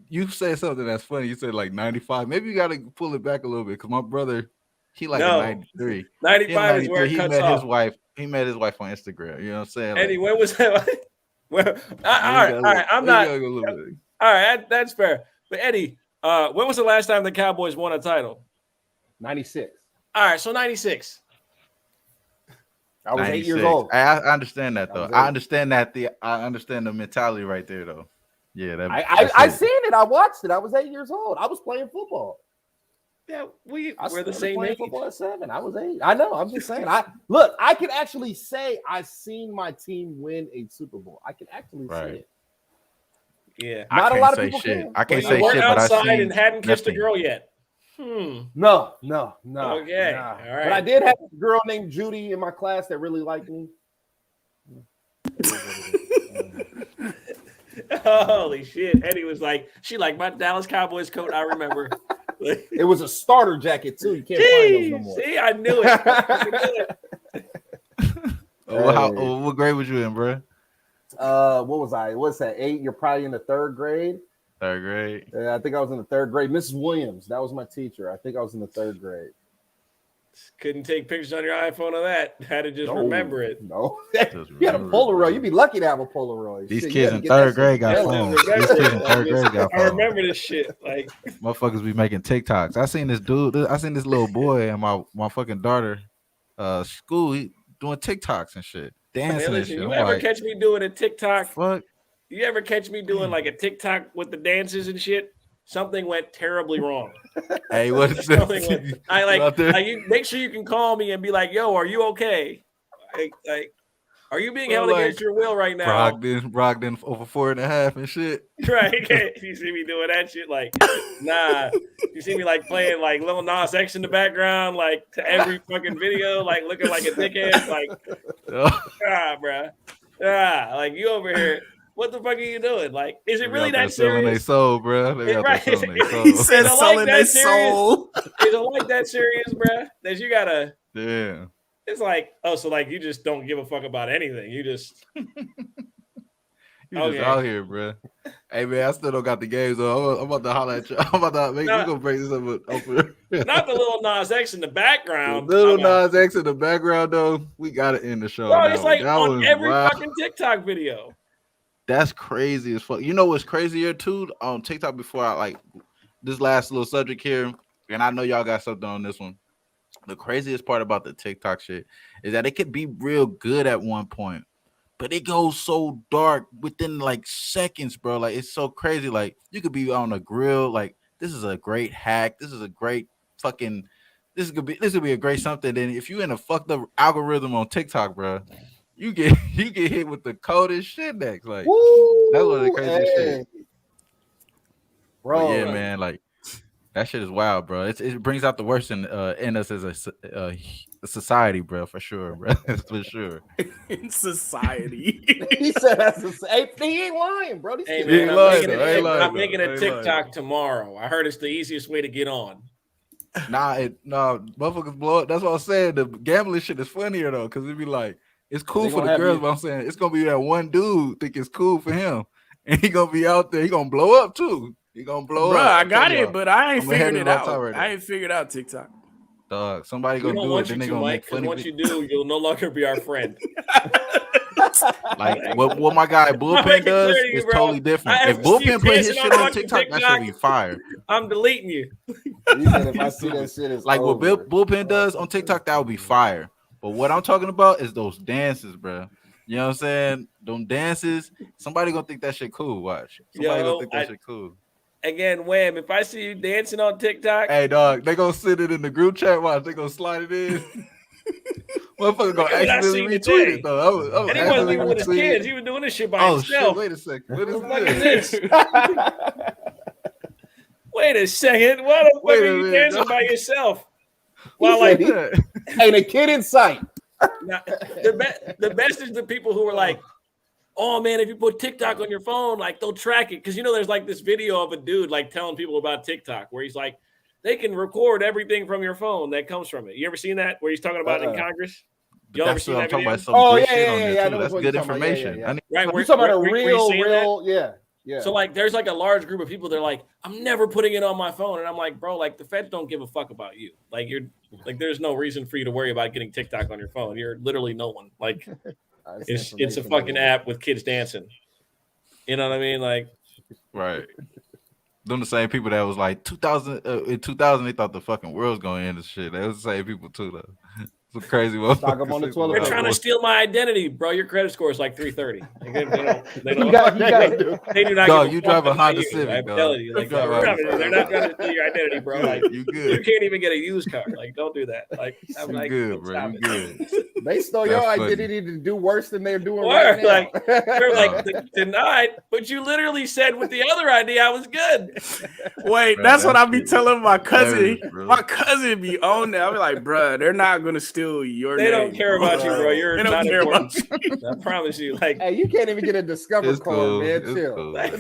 You said something that's funny. You said like 95. Maybe you gotta pull it back a little bit because my brother, he like No. a 93. 95 is where it he cuts met off. his wife. He met his wife on Instagram. You know what I'm saying? Eddie, when was that? Well, all right. I'm not. All right, that's fair. But Eddie, when was the last time the Cowboys won a title? 96. All right, so 96. I was 8 years 96. old. I understand that though. was I eight. understand that. I understand the mentality right there though. Yeah, that, I seen it. I watched it. I was 8 years old. I was playing football. Yeah, we're I the started same playing age. football at 7. I was 8. I know. I'm just saying. I can actually say I seen my team win a Super Bowl. I can actually say it. Yeah. Not a can't lot of say people shit. can. I can't You say weren't shit, but I outside seen and hadn't kissed a nothing. girl yet. No. Okay. Nah. All right. But I did have a girl named Judy in my class that really liked me. Holy shit. Eddie was like, she liked my Dallas Cowboys coat. I remember. It was a starter jacket too. You can't find those no more. See, I knew it. What grade was you in, bro? What was I? What's that? 8? You're probably in the 3rd grade. 3rd grade. I think I was in the 3rd grade. Mrs. Williams, that was my teacher. I think I was in the 3rd grade. Couldn't take pictures on your iPhone of that. Had to just remember it. No, you had a Polaroid. You'd be lucky to have a Polaroid. These kids in 3rd grade got phones. These kids in 3rd grade got I phones. remember this shit. Like motherfuckers be making TikToks. I seen this dude. I seen this little boy in my fucking daughter school. He doing TikToks and shit, dancing and shit. You I'm ever like, catch me doing a TikTok? fuck. You ever catch me doing like a TikTok with the dances and shit? Something went terribly wrong. Hey, what's Something I like you make sure you can call me and be like, yo, are you okay? Like are you being held against your will right now? Brogdon over 4.5 and shit. Right. You see me doing that shit like, nah. You see me like playing like Lil Nas X in the background, like to every fucking video, like looking like a dickhead, like, bruh. Like you over here. What the fuck are you doing? Like, is it really that selling serious? their soul, bro. They out there selling their soul. He said selling their serious? soul. Is it like that serious, bruh? That you gotta. Yeah. It's like, oh, so like you just don't give a fuck about anything. You just. You just out here, bro. Hey man, I still don't got the games though. I'm about to holler at you. I'm about to make you gonna break this up with not the little Nas X in the background. Little Nas X in the background though. We gotta end the show. Bro, it's like that on every wild. fucking TikTok video. That's crazy as fuck. You know what's crazier too? On TikTok before I like this last little subject here, and I know y'all got something on this one. The craziest part about the TikTok shit is that it could be real good at one point, but it goes so dark within like seconds, bro. Like it's so crazy. Like you could be on a grill, like this is a great hack. This is a great fucking. This could be a great something. Then if you in a fucked up algorithm on TikTok, bro, you get hit with the coldest shit next. Like Woo, that's one of the craziest shit. Bro, but yeah, man. Like That shit is wild, bro. It brings out the worst in us as a society, bro, for sure, bro. For sure. In society. He said that's he ain't lying, bro. Hey He man, ain't I'm lying, making, though. Ain't lying, I'm making though. a Ain't TikTok lying. tomorrow. I heard it's the easiest way to get on. Nah, motherfuckers blow up. That's what I'm saying. The gambling shit is funnier though, because it'd be like it's cool They for gonna the have girls, you- but I'm saying it's gonna be that one dude think it's cool for him, and he gonna be out there. He gonna blow up too. He gonna blow Bro, up. I I'm got telling it, y'all. but I ain't I'm ahead figured of it it on top out. right I now. ain't figured out TikTok. Dog, somebody We gonna don't do it. want Then you they to, gonna Mike, make because funny. once you do, you'll no longer be our friend. Like what my guy I'm Bullpen making clear does to you, is bro. totally different. I If haven't seen you Bullpen put his dancing shit on on fucking TikTok, that should TikTok. be fire. I'm deleting you. He said if I see that shit, it's Like what over. Bullpen does on TikTok, that would be fire. But what I'm talking about is those dances, bro. You know what I'm saying? Them dances. Somebody gonna think that shit cool. Watch. Somebody gonna think that shit cool. Again, Wham, if I see you dancing on TikTok, Hey, dog, they gonna send it in the group chat. Watch, they gonna slide it in. Motherfucker gonna Look at what I accidentally seen retweet today. it though. I was and he wasn't accidentally even with his retweet kids. it. He was doing this shit by Oh himself. shit! Wait a second. What is What the fuck this? is this? Wait a second. Why the fuck Wait are a you minute, dancing dog. by yourself? Well, Well, like ain't a kid in sight. now, the best is the people who are like, oh man, if you put TikTok on your phone, like they'll track it. Because there's like this video of a dude like telling people about TikTok where he's like, they can record everything from your phone that comes from it. You ever seen that where he's talking about it in Congress? Y'all ever That's seen what I'm that talking video? about. Some Oh good yeah, shit yeah, on yeah, there yeah. I too. know That's what good you're talking about. Yeah, information. yeah, I need- Right, You talking about a were you seeing that? real, yeah, yeah. So like there's like a large group of people that are like, I'm never putting it on my phone. And I'm like, bro, like the feds don't give a fuck about you. Like you're like there's no reason for you to worry about getting TikTok on your phone. You're literally no one. Like it's a information fucking everywhere. app with kids dancing. You know what I mean? Like Right. Them the same people that was like 2000 in 2000 they thought the fucking world's going to end and shit. They was the same people too though. Some crazy Stock up on the motherfuckers. toilet they're paper. trying to steal my identity, bro. Your credit score is like 330. They You don't got they do not Dog, give a you fuck drive a about Honda you. Civic, I'm dog. telling you, like You drive a they're Honda not trying to steal your identity, bro. Like You you good. can't even get a used car. Like don't do that. Like I'm You like, good, bro. stop You it. good. They stole your That's funny. identity to do worse than they're doing Or, right now. like, they're like denied, but you literally said with the other ID I was good. Wait, Bro, that's what that I be shit telling my cousin. hilarious, bro. My cousin be on that. I be like, bro, they're not gonna steal your They name. don't care about you, bro. You're They don't not care important. about you. I promise you. Like, Hey, you can't even get a Discover It's card, cool. man. It's Chill. cool. like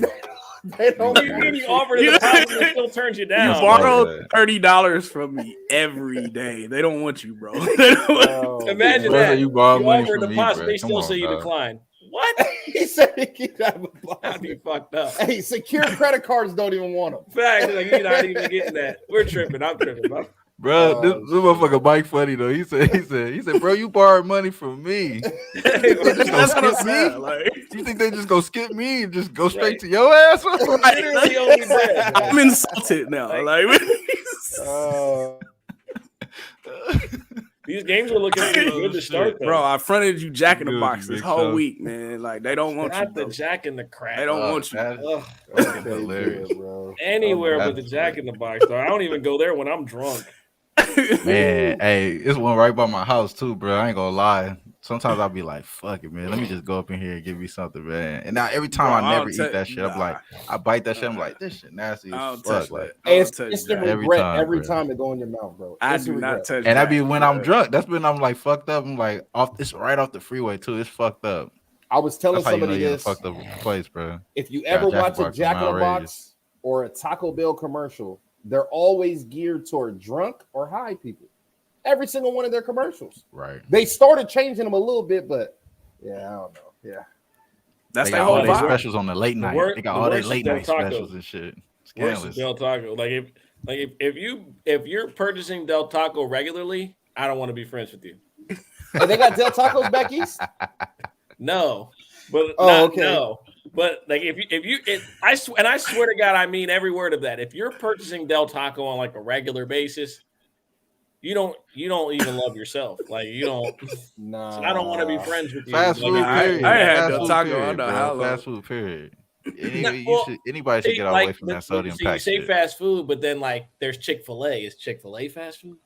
They don't what do you mean you offer to You- deposit and it still turns you You down? That's borrow like $30 from me every day. They don't want you, bro. They don't want- Oh, Imagine Bro, that. so you borrow money offer a from me, deposit, bro. they Come still on, say you dog. decline. What? He said he keep out of the I'd box. be fucked up. Hey, secure credit cards don't even want them. Fact, like you're not even getting that. We're tripping. I'm tripping, bro. Bro, this Oh, motherfucker Mike funny though. He said, bro, you borrowed money from me. Hey, They just That's gonna what I'm skip saying. me? Like, You think they just gonna skip me and just go straight Right. to your ass? right, literally only bread, bro. I'm insulted now. Like, Oh, These games are looking pretty good to start, though. bro, I fronted you Jack in the Good, Box this big whole son. week, man. Like, they don't want you, Not the bro. Jack in the Crack. They don't want you. That's Ugh. fucking okay, hilarious. good, bro. Anywhere Oh, but the that's Jack in the Box, though. I don't even go there when I'm drunk. Man, hey, it's one right by my house too, bro. I ain't gonna lie. Sometimes I'll be like, fuck it, man. Let me just go up in here and give me something, man. And now every time Bro, I I never don't eat that shit, I'm nah. like, I bite that shit. I'm like, this shit nasty I as don't touch fuck. Like, that. I Hey, don't it's touch instant that. Every regret time, every bro. time it go in your mouth, bro. I Instant do not regret. touch and that. I be when I'm bro. drunk. That's when I'm like fucked up. I'm like off. It's right off the freeway too. It's fucked up. I was telling That's how you know somebody you're in a this. fucked up place, bro. If you Got ever Jack in watch the a Box, Jack in the outrageous. Box or a Taco Bell commercial, they're always geared toward drunk or high people. Every single one of their commercials. Right. They started changing them a little bit, but yeah, I don't know. Yeah. That's They their got whole all their vibe. specials on the late night. They got the all their worst is late Del night Taco. specials and shit. Worse is Scandalous. Del Taco. If you're purchasing Del Taco regularly, I don't want to be friends with you. Hey, they got Del Tacos back east? No, but Oh, okay. no. But like I swear to God, I mean every word of that. If you're purchasing Del Taco on like a regular basis, you don't even love yourself. Like you don't. Nah. So I don't want to be friends with you. Fast Like, food, I- period. I ain't had Fast Del food, Taco, I period, know bro. how long. Fast food, period. Well, Anybody should get away from that sodium so you packed say shit. fast food, but then like there's Chick-fil-A. Is Chick-fil-A fast food?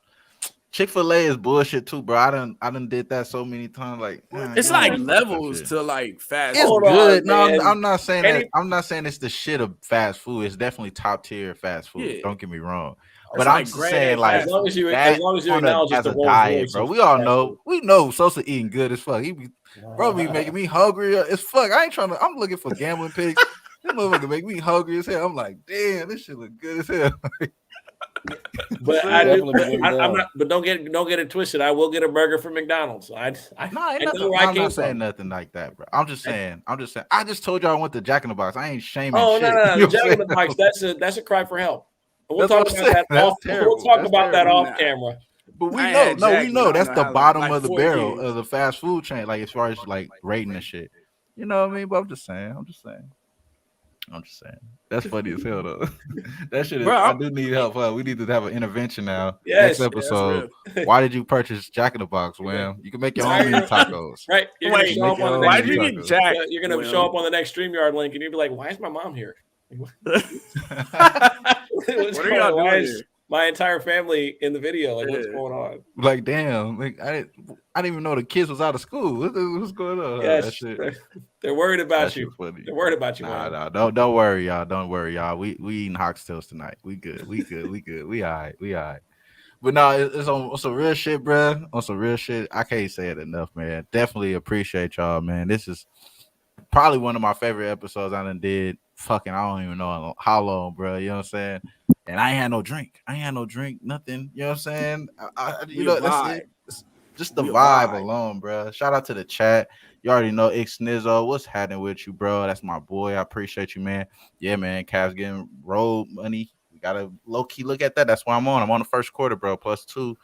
Chick-fil-A is bullshit too, bro. I done did that so many times. Like, It's give me like that fucked up levels shit. to like fast It's Hold food. on, good. No, man. I'm not saying that. Any, I'm not saying it's the shit of fast food. It's definitely top tier fast food. Yeah, Don't get me wrong. it's But I'm like just grade saying, A like as fast long food. as you that acknowledge it's as the a Rolls diet, Royce bro. of We all fast food. know. We know Sosa eating good as fuck. He be, bro, be making me hungry as fuck. I ain't trying to. I'm looking for gambling pigs. This motherfucker make me hungry as hell. I'm like, damn, this shit look good as hell. But Definitely be getting I'm down. not. But don't get it twisted. I will get a burger from McDonald's. I No, ain't know nothing. where No, I I'm came not saying from. nothing like that, bro. I'm just saying. I just told y'all I went to Jack in the Box. I ain't shaming Oh shit. no, You know Jack what in I'm the Box. saying? That's a cry for help. We'll That's talk what I'm about saying. that That's off. We'll terrible. talk That's about that terrible. off Nah, camera. But we I ain't know, had no, we Jack in know I don't that's know the how long, bottom like of the 4 barrel years. of the fast food chain, like as far as like rating and shit. You know what I mean? But I'm just saying. I'm just saying. That's funny as hell though. That shit is. Bro, I do need help. We need to have an intervention now. Next Yes. yeah, that's episode. real. Why did you purchase Jack in the Box, Right. Wham? You can make your Now own you're mini gonna, tacos. right. You're gonna Wait, show Make up your on the own why next did mini you stream. get tacos. Jack? You're gonna show Well, up on the next StreamYard link, and you'll be like, "Why is my mom here? What's what are going y'all on? Why doing is my entire family in the video? Like, what's here? going on?" Like damn, like I didn't even know the kids was out of school. What's going on? That Yes, shit. they're worried That about shit you. funny. They're worried about you, Nah, man. nah, don't worry, y'all. Don't worry, y'all. We eating oxtails tonight. We good. We good. We good. We all right. We all right. But no, it's on some real shit, bruh. On some real shit. I can't say it enough, man. Definitely appreciate y'all, man. This is probably one of my favorite episodes I done did. Fucking, I don't even know how long, bro. You know what I'm saying? And I ain't had no drink. I ain't had no drink, nothing. You know what I'm saying? You We a know, that's it. vibe. It's just the We a vibe vibe. alone, bro. Shout out to the chat. You already know X Snizzo. What's happening with you, bro? That's my boy. I appreciate you, man. Yeah, man. Cavs getting road money. We gotta low key look at that. That's why I'm on. I'm on the first quarter, bro. +2.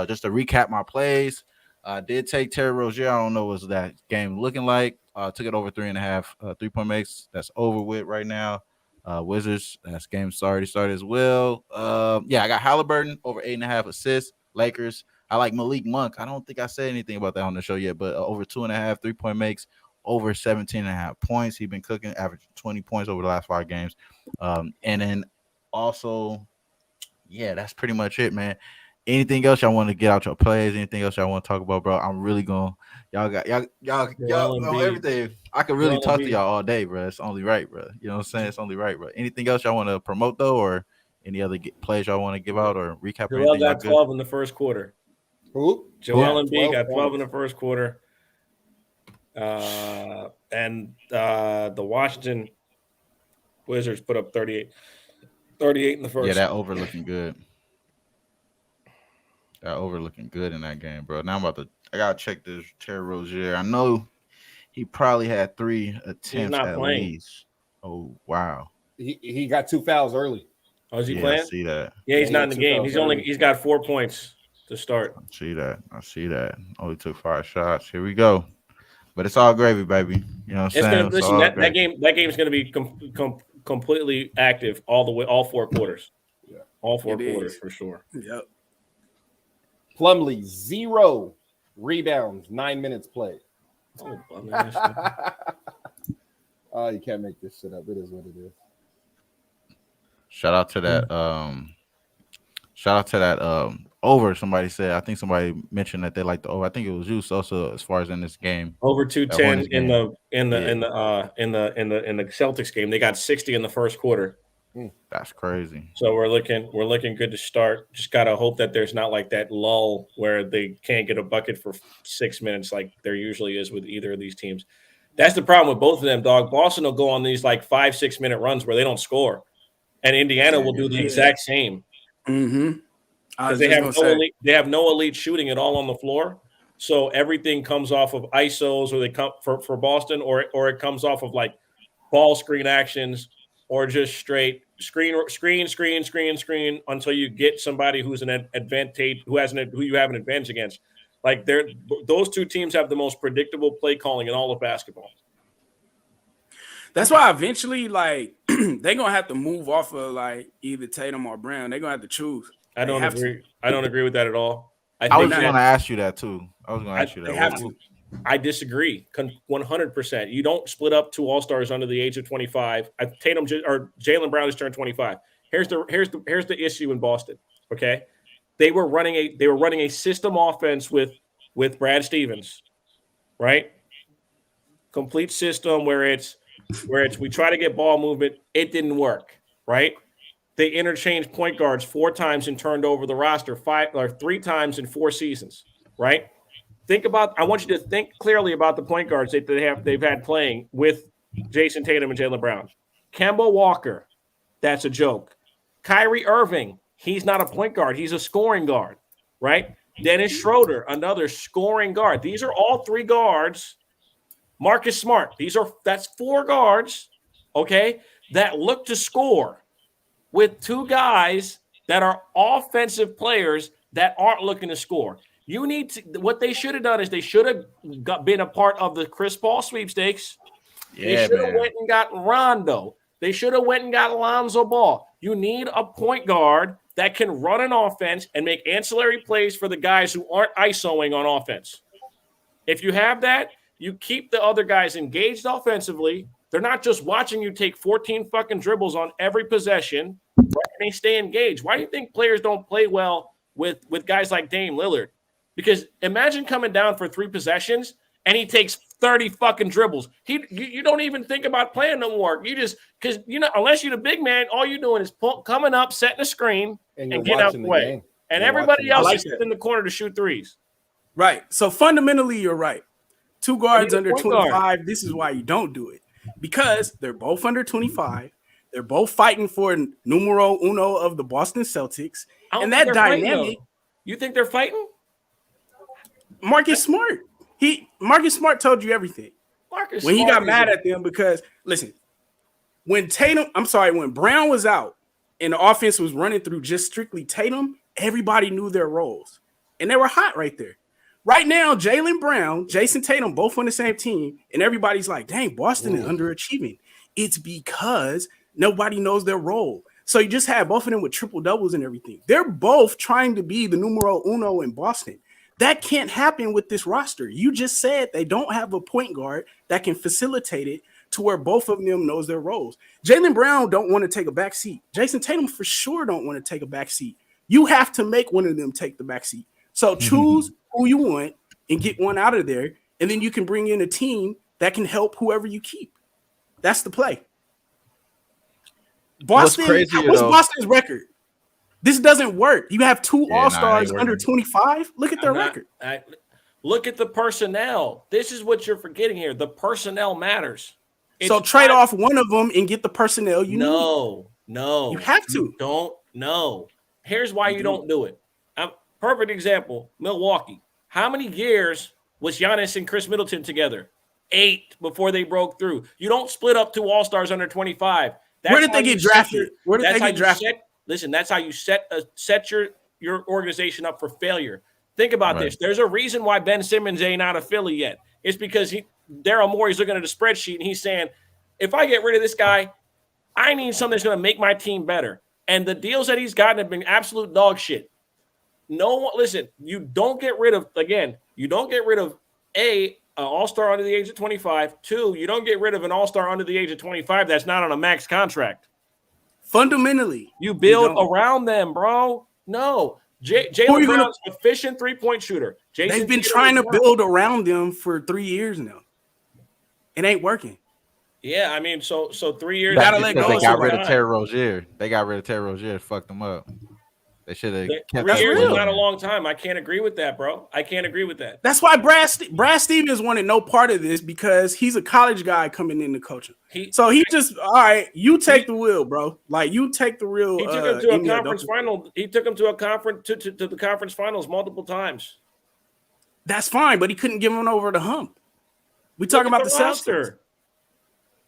Just to recap my plays. I did take Terry Rozier. I don't know what's that game looking like. Took it over 3.5 3-point makes. That's over with right now. Wizards. That's game already started as well. Yeah, I got Halliburton over 8.5 assists. Lakers. I like Malik Monk. I don't think I said anything about that on the show yet, but over 2.5 3-point makes, over 17.5 points. He's been cooking, averaging 20 points over the last 5 games. And then also, yeah, that's pretty much it, man. Anything else y'all want to get out your plays? Anything else y'all want to talk about, bro? I'm really going. Y'all got y'all Joel on Embiid. everything. I could really Joel talk to Embiid. y'all all day, bro. It's only right, bro. You know what I'm saying? It's only right, bro. Anything else y'all want to promote though, or any other plays y'all want to give out or recap or Joel anything? Y'all got good? 12 in the first quarter. Who? Joel Yeah, Embiid 12 got 12 in points. the first quarter. And the Washington Wizards put up 38 in the Yeah, first. that over looking good. That over looking good in that game, bro. Now I gotta check this Terry Rozier. I know he probably had 3 He's attempts not at playing. least. Oh wow. He got 2 fouls early. Oh, is he Yeah, I playing? see that. Yeah, Yeah, he's he not in got the 2 game. fouls early. He's got 4 points to start. I see that. I see that. Only took 5 shots. Here we go. But it's all gravy, baby. You know what I'm It's saying? gonna It's listen all that gravy. game's gonna be completely active all the way, all 4 quarters, Yeah. all 4 It quarters is. for sure. Yep. Plumlee, 0 rebounds, 9 minutes played. Oh, bummy ass. Oh, you can't make this shit up. It is what it is. Shout out to that. Shout out to that. Over. Somebody said. I think somebody mentioned that they like the over. I think it was you, Sosa. As far as in this game, Over that 210 Hornets game. in the Celtics game. They got 60 in the first quarter. That's crazy. So we're looking good to start. Just gotta hope that there's not like that lull where they can't get a bucket for 6 minutes like there usually is with either of these teams. That's the problem with both of them, dog. Boston will go on these like 5-6 minute runs where they don't score, and Indiana will do the exact same Mm-hmm. I because was just gonna say. they have no elite shooting at all on the floor. So everything comes off of ISOs, or they come for Boston, or it comes off of like ball screen actions, or just straight screen until you get somebody who's an advantage, who you have an advantage against. Like those two teams have the most predictable play calling in all of basketball. That's why eventually, like, they're gonna have to move off of like either Tatum or Brown. They're gonna have to choose. I They don't have agree. I don't agree with that at all. I I think was going to ask you that too. I was going to ask you they that. have to. I disagree 100%. You don't split up 2 All-Stars under the age of 25. Tatum or Jaylen Brown just turned 25. Here's the issue in Boston. Okay, they were running a system offense with Brad Stevens, right? Complete system where it's we try to get ball movement. It didn't work, right? They interchanged point guards 4 times and turned over the roster 3 times in 4 seasons, right? I want you to think clearly about the point guards that they've had playing with Jason Tatum and Jaylen Brown. Kemba Walker, that's a joke. Kyrie Irving, he's not a point guard. He's a scoring guard, right? Dennis Schroeder, another scoring guard. These are all 3 guards. Marcus Smart, that's 4 guards, okay, that look to score with 2 guys that are offensive players that aren't looking to score. What they should have done is they should have been a part of the Chris Paul sweepstakes. They should have went and got Rondo. They should have went and got Lonzo Ball. You need a point guard that can run an offense and make ancillary plays for the guys who aren't ISOing on offense. If you have that, you keep the other guys engaged offensively. They're not just watching you take 14 fucking dribbles on every possession. Right? They stay engaged. Why do you think players don't play well with guys like Dame Lillard? Because imagine coming down for 3 possessions and he takes 30 fucking dribbles. You don't even think about playing no more. You just because unless you're the big man, all you're doing is coming up, setting a screen, and getting out the way. And everybody else is in the corner to shoot threes. Right. So fundamentally, you're right. 2 guards under 25. This is why you don't do it. Because they're both under 25. They're both fighting for numero uno of the Boston Celtics. And that dynamic. You think they're fighting? Marcus Smart. Marcus Smart told you everything. When he got mad at them because, listen, when Brown was out and the offense was running through just strictly Tatum, everybody knew their roles. And they were hot right there. Right now, Jaylen Brown, Jason Tatum, both on the same team, and everybody's like, dang, Boston is underachieving. It's because nobody knows their role. So you just have both of them with triple doubles and everything. They're both trying to be the numero uno in Boston. That can't happen with this roster. You just said they don't have a point guard that can facilitate it to where both of them knows their roles. Jaylen Brown don't want to take a back seat. Jason Tatum for sure don't want to take a back seat. You have to make one of them take the back seat. So choose who you want and get one out of there, and then you can bring in a team that can help whoever you keep. That's the play. Boston, what's Boston's record? This doesn't work. You have 2 all-stars under 25. Look at their record. Look at the personnel. This is what you're forgetting here. The personnel matters. So trade off one of them and get the personnel you need. No. You have to. You don't. No. Here's why you don't do it. Perfect example, Milwaukee. How many years was Giannis and Chris Middleton together? 8 before they broke through. You don't split up 2 all-stars under 25. Where did they get drafted? Listen, that's how you set your organization up for failure. Think about this. There's a reason why Ben Simmons ain't out of Philly yet. It's because Daryl Morey's looking at a spreadsheet and he's saying, if I get rid of this guy, I need something that's going to make my team better. And the deals that he's gotten have been absolute dog shit. Listen, you don't get rid of an all-star under the age of 25. 2, you don't get rid of an all-star under the age of 25 that's not on a max contract. Fundamentally, you build around them, bro. No. Jaylen Brown's efficient 3-point shooter. They've been trying to build around them for 3 years now. It ain't working. Yeah, I mean, so 3 years. Gotta let go. They got rid of Terry Rozier. Fucked them up. They should have kept 3 years is not a long time. I can't agree with that, bro. I can't agree with that. That's why Brad Stevens wanted no part of this because he's a college guy coming into coaching. So he just, all right, you take the wheel, bro. Like you take the real. He took him to a conference final. He took him to a conference to the conference finals multiple times. That's fine, but he couldn't give him over the hump. We talking about the Celtics.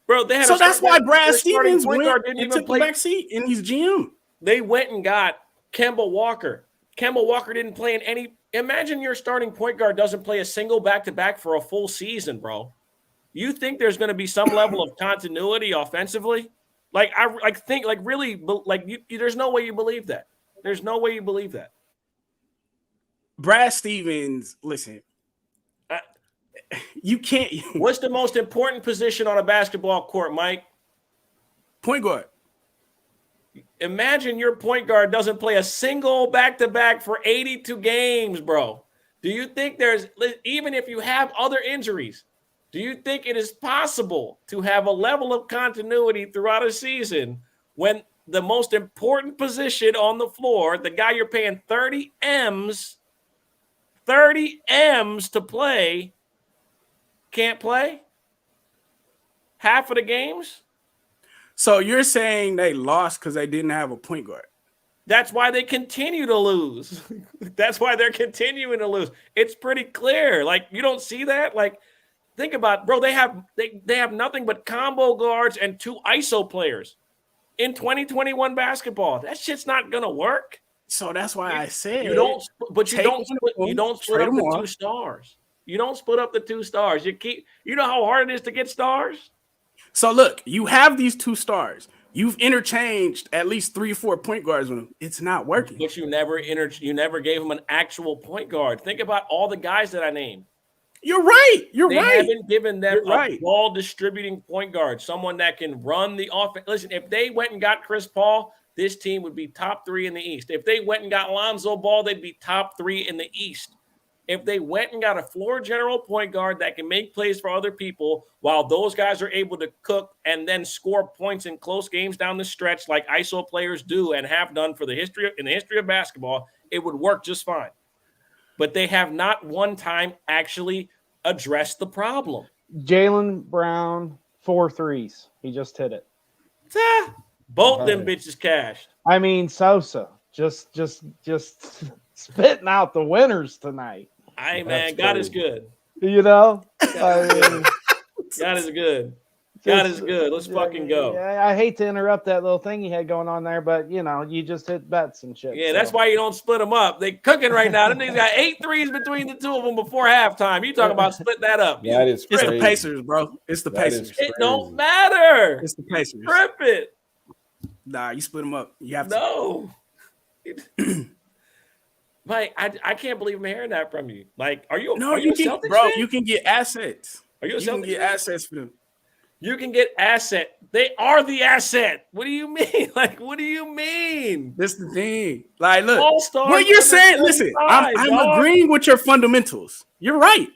Bro, they had so that's why Brad Stevens went and took the back seat in his GM. They went and got Kemba Walker. Kemba Walker didn't play in any. Imagine your starting point guard doesn't play a single back-to-back for a full season, bro. You think there's going to be some level of continuity offensively? There's no way you believe that. There's no way you believe that. Brad Stevens, listen, you can't. What's the most important position on a basketball court, Mike? Point guard. Imagine your point guard doesn't play a single back-to-back for 82 games, bro. Do you think even if you have other injuries, do you think it is possible to have a level of continuity throughout a season when the most important position on the floor, the guy you're paying 30 M's to play, can't play half of the games? So you're saying they lost because they didn't have a point guard? That's why they continue to lose. That's why they're continuing to lose. It's pretty clear. Like, you don't see that? Like, think about it, bro. They have nothing but combo guards and 2 ISO players in 2021 basketball. That shit's not gonna work. So that's why I said you don't split up the 2 stars. You don't split up the 2 stars. You know how hard it is to get stars? So look, you have these 2 stars. You've interchanged at least 3 or 4 point guards with them. It's not working. But you never gave him an actual point guard. Think about all the guys that I named. You're right. They haven't given them a ball distributing point guard, someone that can run the offense. Listen, if they went and got Chris Paul, this team would be top 3 in the East. If they went and got Lonzo Ball, they'd be top 3 in the East. If they went and got a floor general point guard that can make plays for other people while those guys are able to cook and then score points in close games down the stretch like ISO players do and have done in the history of basketball, it would work just fine. But they have not one time actually addressed the problem. Jaylen Brown, 4 threes. He just hit it. Both them bitches cashed. I mean, Sosa just spitting out the winners tonight. Man, God is good. You know, God is good. God is good. Let's fucking go. I hate to interrupt that little thing you had going on there, but you just hit bets and shit. Yeah, that's why you don't split them up. They cooking right now. Them niggas got 8 threes between the 2 of them before halftime. You talking about split that up? That is crazy. It's the Pacers, bro. It's the Pacers. It don't matter. It's the Pacers. Rip it. Nah, you split them up. You have to. No. Mike, I can't believe I'm hearing that from you. Like, are you? No, are you you can, Celtics bro. fan? You can get assets. Are you a You can Celtics get fan? assets for them. You can get asset. They are the asset. What do you mean? Like, what do you mean? This the thing. Like, look, All-Stars what you're saying. under Listen, 25, I'm dog. agreeing with your fundamentals. You're right.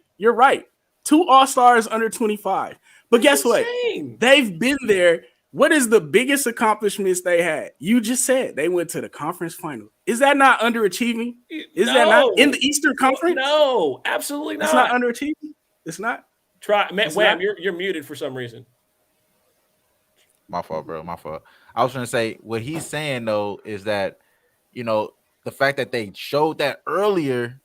2 All-Stars under 25. But guess what? Insane. They've been there. What is the biggest accomplishments they had? You just said they went to the conference final. Is that not underachieving? Is that not in the Eastern Conference? No, absolutely not. It's not underachieving. It's not. Wham, you're muted for some reason. My fault, bro. My fault. I was going to say what he's saying though is that, the fact that they showed that earlier,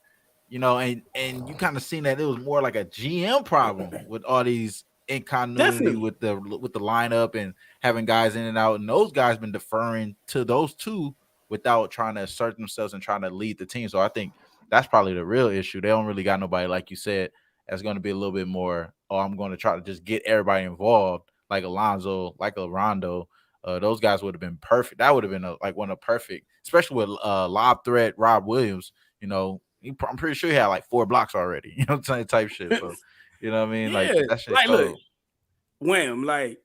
and you kind of seen that it was more like a GM problem with all these incontinuity with the lineup and having guys in and out, and those guys been deferring to those 2 without trying to assert themselves and trying to lead the team. So I think that's probably the real issue. They don't really got nobody, like you said, that's going to be a little bit more, I'm going to try to just get everybody involved, like Alonzo, like a Rondo. Those guys would have been perfect. That would have been one of perfect, especially with lob threat Rob Williams. I'm pretty sure he had like 4 blocks already. You know what I'm saying? Type shit. So, you know what I mean? Yeah, like that shit. Look, Wham, like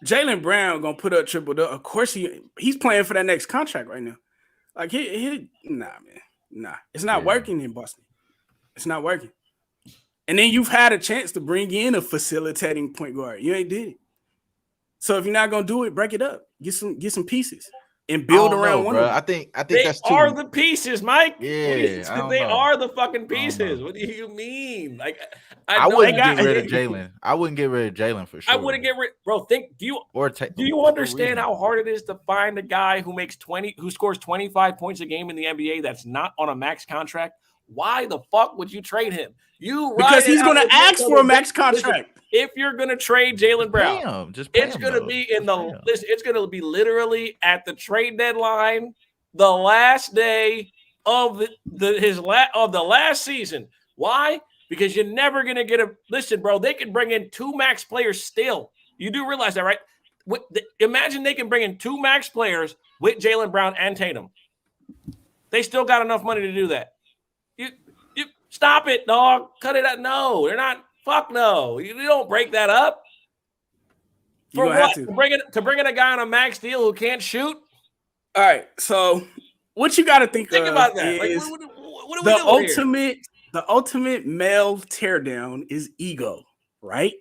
Jaylen Brown gonna put up triple double. Of course he's playing for that next contract right now. Like nah, it's not working in Boston. It's not working. And then you've had a chance to bring in a facilitating point guard. You ain't did it. So if you're not gonna do it, break it up. Get some pieces and build around one. Bro. Of them. I think They that's too. are the pieces, Mike. Yeah, they are the fucking pieces. What do you mean? Like, I wouldn't get rid of Jaylen. I wouldn't get rid of Jaylen for sure. I wouldn't get rid, bro. Do you understand how hard it is to find a guy who scores 25 points a game in the NBA that's not on a max contract? Why the fuck would you trade him? Because he's going to ask for a max contract. If you're going to trade Jaylen Brown, it's going to be it's going to be literally at the trade deadline, the last day of the last season. Why? Because you're never going to get listen, bro. They can bring in 2 max players still. You do realize that, right? Imagine they can bring in 2 max players with Jaylen Brown and Tatum. They still got enough money to do that. You stop it, dog. Cut it out. No, they're not. Fuck no. You don't break that up. For what? To bring in a guy on a max deal who can't shoot? All right, so what you got to think about that. Like, is what are we doing here? the ultimate male teardown is ego, right?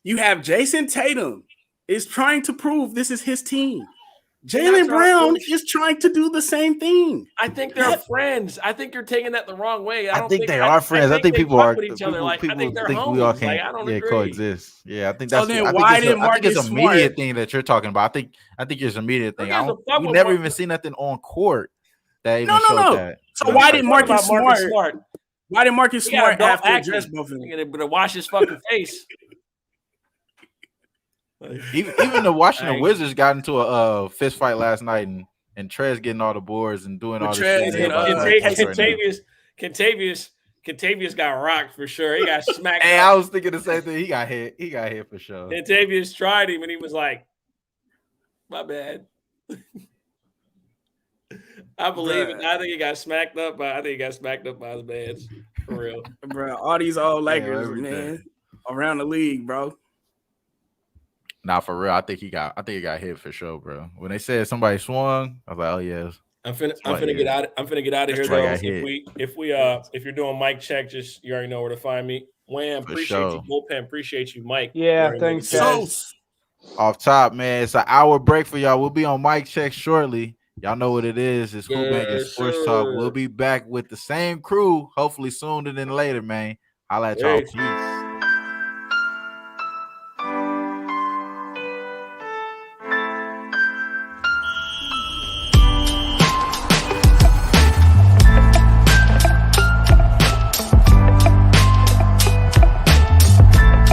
You have Jason Tatum is trying to prove this is his team. Jaylen Brown is trying to do the same thing. I think they're friends. I think you're taking that the wrong way. I think they are friends. I think people are. With each other. Like, people I think they're think homies. we all can't. Like, I don't agree. Coexist. Yeah, I think So that's. then I why did think Marcus it's a media Smart thing that you're talking about. I think it's a media thing. We with never even seen nothing on court that even showed that. So why did Marcus Smart? Why did Marcus He Smart gotta have to act address it. both of them? He better wash his fucking face. Even the Washington Wizards got into a fist fight last night, and Trez getting all the boards and doing all this shit. Kentavious got rocked for sure. He got smacked. Hey, I was thinking the same thing. He got hit. He got hit for sure. Kentavious tried him, and he was like, "My bad." I believe it. I think he got smacked up by his mans. For real. Bro, all these old Lakers, man, around the league, bro. Nah, for real. I think he got hit for sure, bro. When they said somebody swung, I was like, oh yes. I'm finna get out. I'm finna get out of here though. If you're doing mic check, just you already know where to find me. Wham, appreciate you. Bullpen, appreciate you, Mike. Yeah, thanks, guys. Off top, man. It's an hour break for y'all. We'll be on mic check shortly. Y'all know what it is. It's Who-Bangin Sports Talk. We'll be back with the same crew, hopefully sooner than later, man. Holla at y'all. Peace.